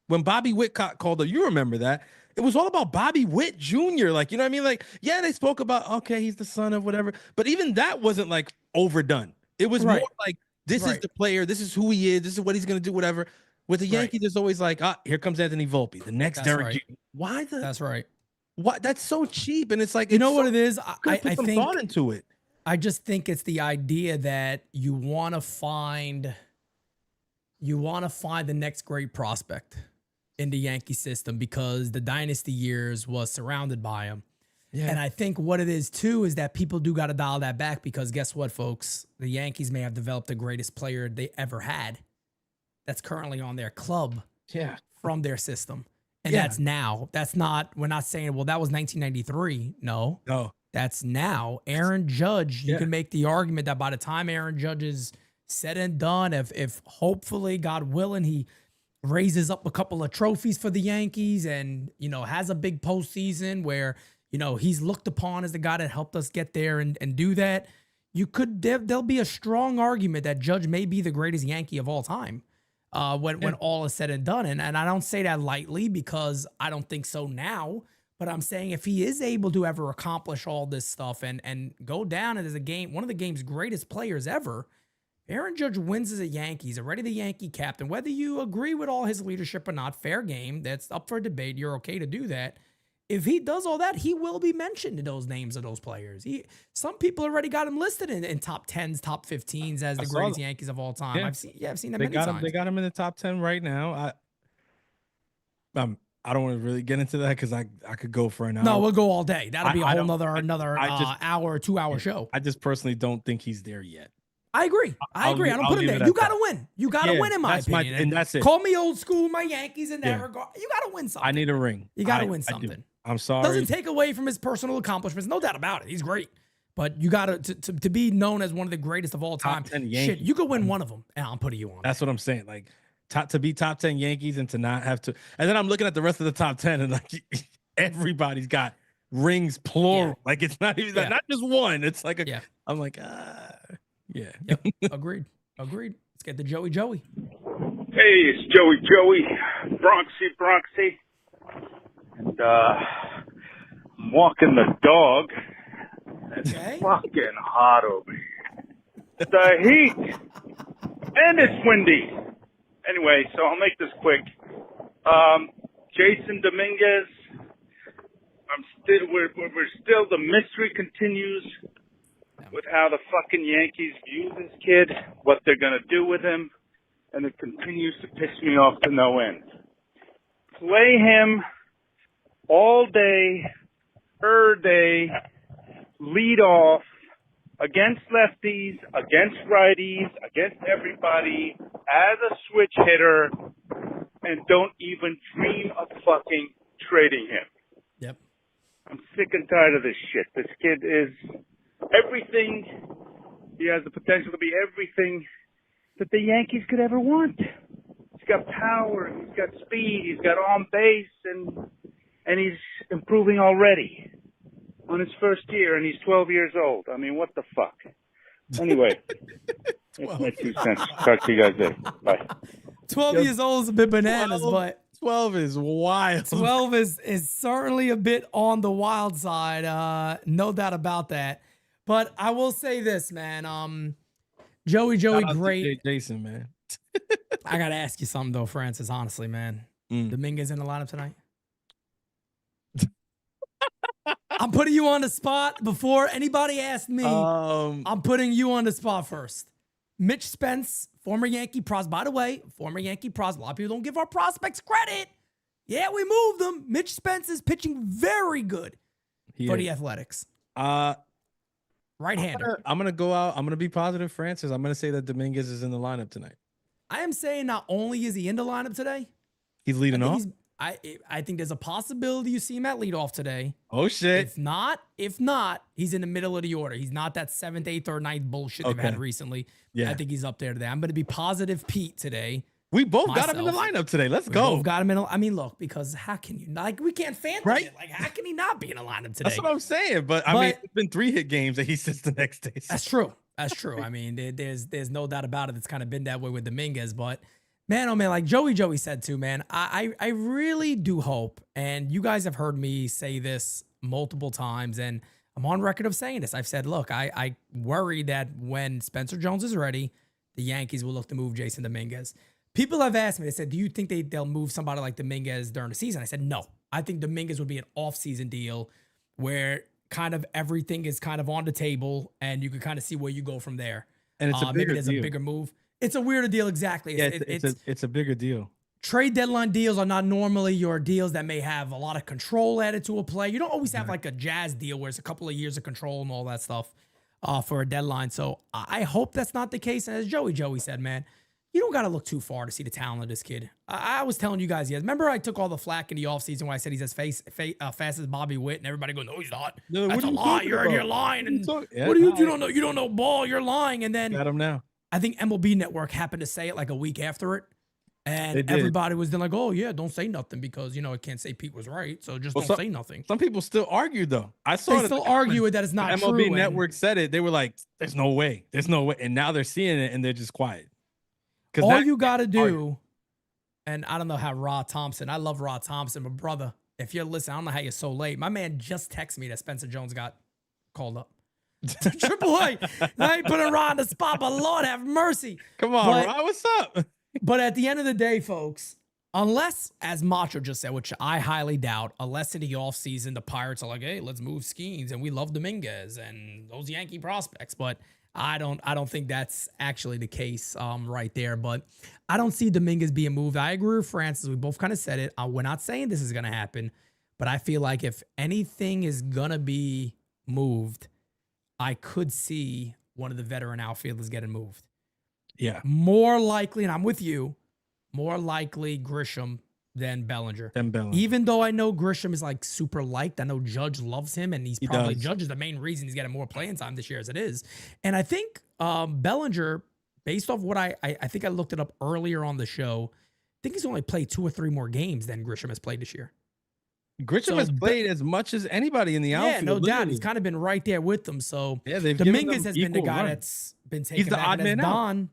When Bobby Witt called up, you remember that. It was all about Bobby Witt Jr. Like, you know what I mean? Like, yeah, they spoke about, okay, he's the son of whatever. But even that wasn't like overdone. It was more like, this is the player. This is who he is. This is what he's going to do, whatever. With the Yankees, it's always like, here comes Anthony Volpe, the next Derek Jeter. Why the? That's right. What? That's so cheap. And it's like, you know what it is? I put some think thought into it. I just think it's the idea that you want to find the next great prospect in the Yankee system because the dynasty years was surrounded by him. Yeah. And I think what it is too is that people do got to dial that back because guess what, folks? The Yankees may have developed the greatest player they ever had that's currently on their club from their system. And that's now. That's not, we're not saying, well, that was 1993. No. That's now. Aaron Judge, you can make the argument that by the time Aaron Judge is said and done, if hopefully, God willing, he raises up a couple of trophies for the Yankees and, you know, has a big postseason where, you know, he's looked upon as the guy that helped us get there and do that. There'll be a strong argument that Judge may be the greatest Yankee of all time when all is said and done. And I don't say that lightly because I don't think so now, but I'm saying if he is able to ever accomplish all this stuff and go down as one of the game's greatest players ever, Aaron Judge wins as a Yankee. He's already the Yankee captain. Whether you agree with all his leadership or not, fair game. That's up for debate. You're okay to do that. If he does all that, he will be mentioned in those names of those players. Some people already got him listed in top 10s, top 15s as the greatest Yankees of all time. I've seen that many times. They got him in the top 10 right now. I don't want to really get into that because I could go for an hour. No, we'll go all day. That'll be a whole another hour, 2 hour show. I just personally don't think he's there yet. I agree. I don't put him there. You got to win. You got to win in my opinion. And that's it. Call me old school, my Yankees in that regard. You got to win something. I need a ring. You got to win something. I'm sorry. Doesn't take away from his personal accomplishments. No doubt about it. He's great. But you got to be known as one of the greatest of all time. Shit, you could win one of them, and I'm putting you on. That's what I'm saying. Like, to be top 10 Yankees and to not have to. And then I'm looking at the rest of the top 10, and like everybody's got rings plural. Yeah. Like it's not even not just one. It's like I'm like yeah. Yep. Agreed. Let's get the Joey. Hey, it's Joey. Bronxy. And I'm walking the dog. It's fucking hot over here. The heat. And it's windy. Anyway, so I'll make this quick. Jasson Dominguez. We're still, the mystery continues with how the fucking Yankees view this kid, what they're going to do with him, and it continues to piss me off to no end. Play him all day, lead off, against lefties, against righties, against everybody, as a switch hitter, and don't even dream of fucking trading him. Yep. I'm sick and tired of this shit. This kid is everything. He has the potential to be everything that the Yankees could ever want. He's got power, he's got speed, he's got on base, and he's improving already on his first year, and he's 12 years old. I mean, what the fuck? Anyway, that's my 2 cents. Talk to you guys later. Bye. 12 years old is a bit bananas, but 12 is wild. 12 is certainly a bit on the wild side. No doubt about that. But I will say this, man. Joey, Shout out to great. Jason, man. I got to ask you something, though, Francis, honestly, man. Dominguez in the lineup tonight? I'm putting you on the spot before anybody asked me. I'm putting you on the spot first. Mitch Spence, former Yankee pros. By the way, former Yankee pros. A lot of people don't give our prospects credit. Yeah, we moved them. Mitch Spence is pitching very good for the Athletics. Right-hander. I'm gonna go out. I'm gonna be positive, Francis. I'm gonna say that Dominguez is in the lineup tonight. I am saying not only is he in the lineup today, He's leading off. I think there's a possibility you see him at leadoff today. Oh shit! If not, he's in the middle of the order. He's not that 7th, 8th, or 9th bullshit they've had recently. Yeah, I think he's up there today. I'm going to be positive Pete today. We both got him in the lineup today. Let's go. Both got him in. I mean, look, because how can you we can't fan it. Like, how can he not be in the lineup today? That's what I'm saying. But I mean, it's been 3 hit games that he sits the next day. So. That's true. That's true. I mean, there's no doubt about it. It's kind of been that way with Dominguez, but. Man, oh man, like Joey said too, man, I really do hope, and you guys have heard me say this multiple times, and I'm on record of saying this. I've said, look, I worry that when Spencer Jones is ready, the Yankees will look to move Jasson Dominguez. People have asked me, they said, do you think they'll move somebody like Dominguez during the season? I said, no. I think Dominguez would be an off-season deal where kind of everything is kind of on the table, and you can kind of see where you go from there. And it's a bigger deal. A bigger move. It's a weirder deal, exactly. Yeah, it's a bigger deal. Trade deadline deals are not normally your deals that may have a lot of control added to a play. You don't always have like a Jazz deal where it's a couple of years of control and all that stuff for a deadline. So I hope that's not the case. And as Joey said, man, you don't got to look too far to see the talent of this kid. I was telling you guys, remember I took all the flack in the offseason when I said he's as fast as Bobby Witt, and everybody goes, no, he's not. No, that's a lie. You're lying. And what do you don't know? You don't know ball. You're lying. And then got him now. I think MLB Network happened to say it like a week after it. And everybody was then like, oh, yeah, don't say nothing because, it can't say Pete was right. So just don't say nothing. Some people still argue, though. I saw they still argue it that it's not true. MLB Network said it. They were like, there's no way. There's no way. And now they're seeing it and they're just quiet. All you got to do, and I don't know how Rod Thompson, I love Rod Thompson, but brother, if you're listening, I don't know how you're so late. My man just texted me that Spencer Jones got called up. Triple A. I ain't putting Rod on the spot, but Lord have mercy. Come on, Rod, what's up? But at the end of the day, folks, unless, as Macho just said, which I highly doubt, unless in the offseason the Pirates are like, hey, let's move Skeens and we love Dominguez and those Yankee prospects. But I don't think that's actually the case right there. But I don't see Dominguez being moved. I agree with Francis. We both kind of said it. We're not saying this is going to happen, but I feel like if anything is going to be moved, I could see one of the veteran outfielders getting moved. Yeah. More likely, and I'm with you, more likely Grisham than Bellinger. Even though I know Grisham is like super liked. I know Judge loves him, and Judge is the main reason he's getting more playing time this year as it is. And I think Bellinger, based off what I think I looked it up earlier on the show, I think he's only played 2 or 3 more games than Grisham has played this year. Grisham has played as much as anybody in the outfield. Yeah, no doubt. He's kind of been right there with them. So Dominguez has been the guy that's been taken. He's the odd man out.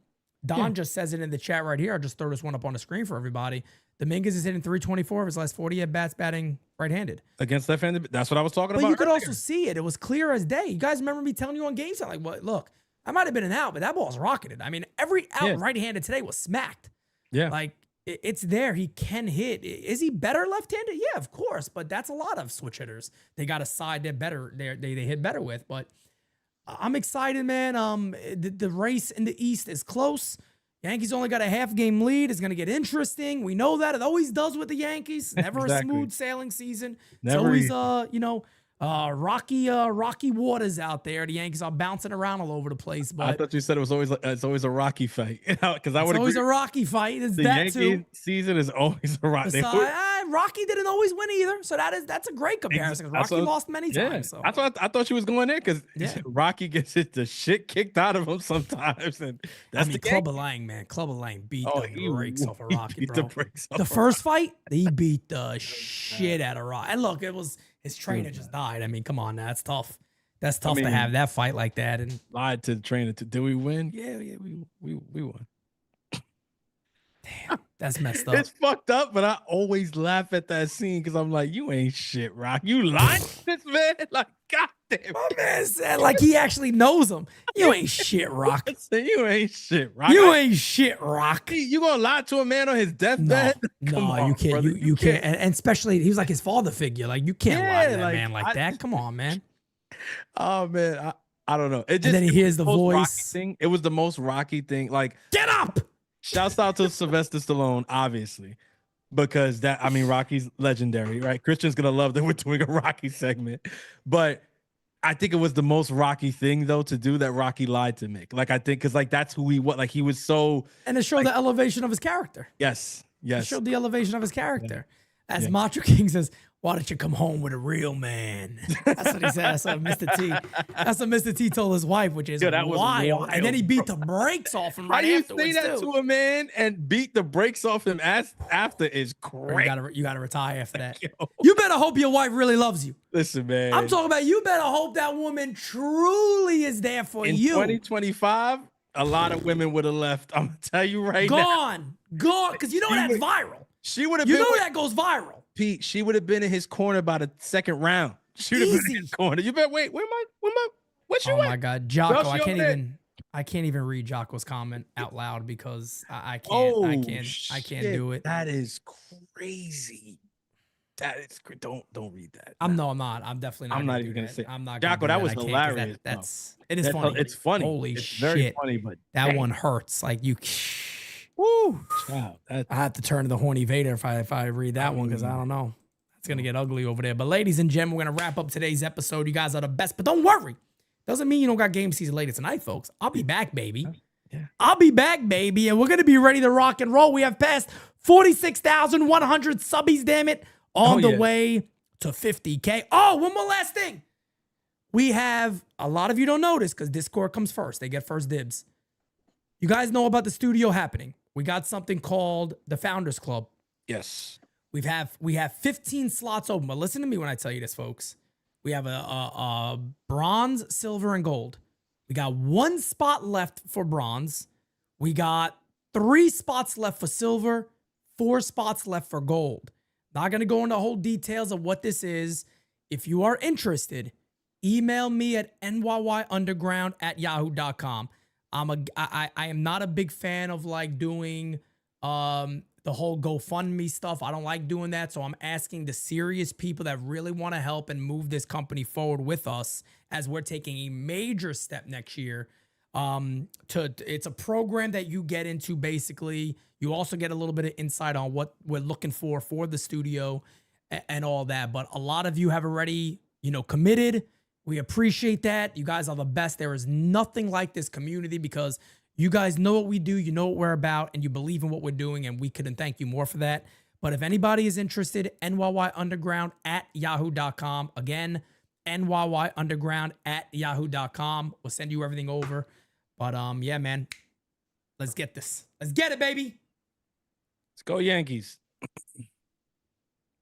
Don just says it in the chat right here. I'll just throw this one up on the screen for everybody. Dominguez is hitting 324 of his last 40 at-bats batting right-handed. Against left-handed. That's what I was talking about. But you could also see it. It was clear as day. You guys remember me telling you on game time, like, well, look, I might have been an out, but that ball's rocketed. I mean, every out right-handed today was smacked. Yeah. Like, it's there. He can hit. Is he better left-handed? Yeah, of course. But that's a lot of switch hitters. They got a side they're better. They hit better with. But I'm excited, man. The race in the East is close. Yankees only got a half-game lead. It's going to get interesting. We know that. It always does with the Yankees. Never a smooth sailing season. It's always, Rocky waters out there. The Yankees are bouncing around all over the place. But I thought you said it was always it's always a Rocky fight because I would. It's always a Rocky fight. It's the that Yankee too. season is always a Rocky. Rocky didn't always win either, so that's a great comparison. Rocky lost many times. So. That's what I thought she was going there because Rocky gets the shit kicked out of him sometimes, and that's the Clubber Lang, man. Clubber Lang beat the brakes off of Rocky, bro. The first fight, he beat the shit out of Rocky. And look, it was his trainer just died. I mean, come on, now, that's tough. That's tough to have that fight like that. And lied to the trainer. Did we win? Yeah, we won. Damn, that's messed up. It's fucked up, but I always laugh at that scene because I'm like, you ain't shit, Rock. You lying to this man? Like, goddamn. My man said like he actually knows him. You ain't shit, Rock. You ain't shit, Rock. You ain't shit, Rock. You gonna lie to a man on his deathbed? No, you can't. You can't. And especially, he was like his father figure. Like, you can't lie to that man like that. Come on, man. Oh man, I don't know. And then he hears the voice. Thing. It was the most Rocky thing. Like, get up. Shouts out to Sylvester Stallone, obviously, because Rocky's legendary, right? Christian's gonna love that we're doing a Rocky segment, but I think it was the most Rocky thing though to do that Rocky lied to Mick. Like, I think because like that's who he was. Like, he was so, and it showed the elevation of his character. Yes. It showed the elevation of his character. As Macho King says, why don't you come home with a real man? That's what he said. That's what Mr. T. That's what Mr. T told his wife, which is wild. And then he beat the brakes off him right afterwards. How you say that to a man and beat the brakes off him after is crazy. You gotta retire after that. You better hope your wife really loves you. Listen, man. I'm talking about you better hope that woman truly is there for you. In 2025, a lot of women would have left. I'm gonna tell you right now. Gone. Because you know that's viral. She would have. You know that goes viral. Pete, she would have been in his corner by the second round. She would have been in his corner. You better wait. What's your my God, Jocko! I can't even read Jocko's comment out loud because I can't do it. That is crazy. That is don't read that. I'm not. I'm definitely not. I'm not even gonna say. I'm not. Jocko, that was hilarious. It is funny. It's funny. Holy it's shit! Very funny, but that one hurts. Like you. Woo! Wow, I have to turn to the horny Vader if I read that one because I don't know. It's gonna get ugly over there. But ladies and gentlemen, we're gonna wrap up today's episode. You guys are the best, but don't worry. Doesn't mean you don't got game season later tonight, folks. I'll be back, baby. Yeah. I'll be back, baby, and we're gonna be ready to rock and roll. We have passed 46,100 subbies, damn it, on the way to 50K. Oh, one more last thing. We have a lot of you don't notice because Discord comes first. They get first dibs. You guys know about the studio happening. We got something called the Founders Club. Yes. We have 15 slots open, but listen to me when I tell you this, folks. We have a bronze, silver, and gold. We got 1 spot left for bronze. We got 3 spots left for silver, 4 spots left for gold. Not going to go into whole details of what this is. If you are interested, email me at nyyunderground@yahoo.com. I am not a big fan of like doing the whole GoFundMe stuff. I don't like doing that. So I'm asking the serious people that really want to help and move this company forward with us as we're taking a major step next year. It's a program that you get into basically. You also get a little bit of insight on what we're looking for the studio and all that. But a lot of you have already, committed. We appreciate that. You guys are the best. There is nothing like this community because you guys know what we do, you know what we're about, and you believe in what we're doing, and we couldn't thank you more for that. But if anybody is interested, nyyunderground@yahoo.com. Again, nyyunderground@yahoo.com. We'll send you everything over. But yeah, man, let's get this. Let's get it, baby. Let's go Yankees.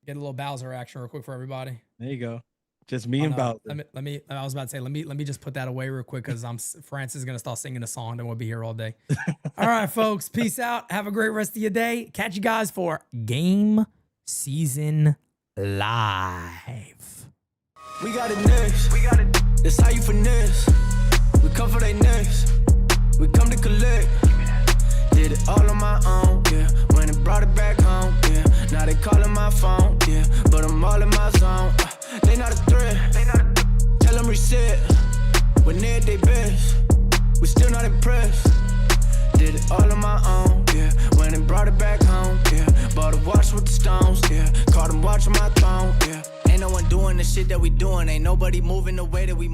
Get a little Bowser action real quick for everybody. There you go. Just me and Bowser. Let me. I was about to say, let me just put that away real quick because Francis is gonna start singing a song. Then we'll be here all day. All right, folks. Peace out. Have a great rest of your day. Catch you guys for Game Season Live. We got it next. That's how you finesse. We come for they next. We come to collect. Did it all on my own, yeah. When it brought it back home, yeah. Now they calling my phone, yeah. But I'm all in my zone. They not a threat. Tell them reset. When they're at their best, we still not impressed. Did it all on my own, yeah. When it brought it back home, yeah. Bought a watch with the stones, yeah. Caught them watching my throne, yeah. Ain't no one doing the shit that we doing. Ain't nobody moving the way that we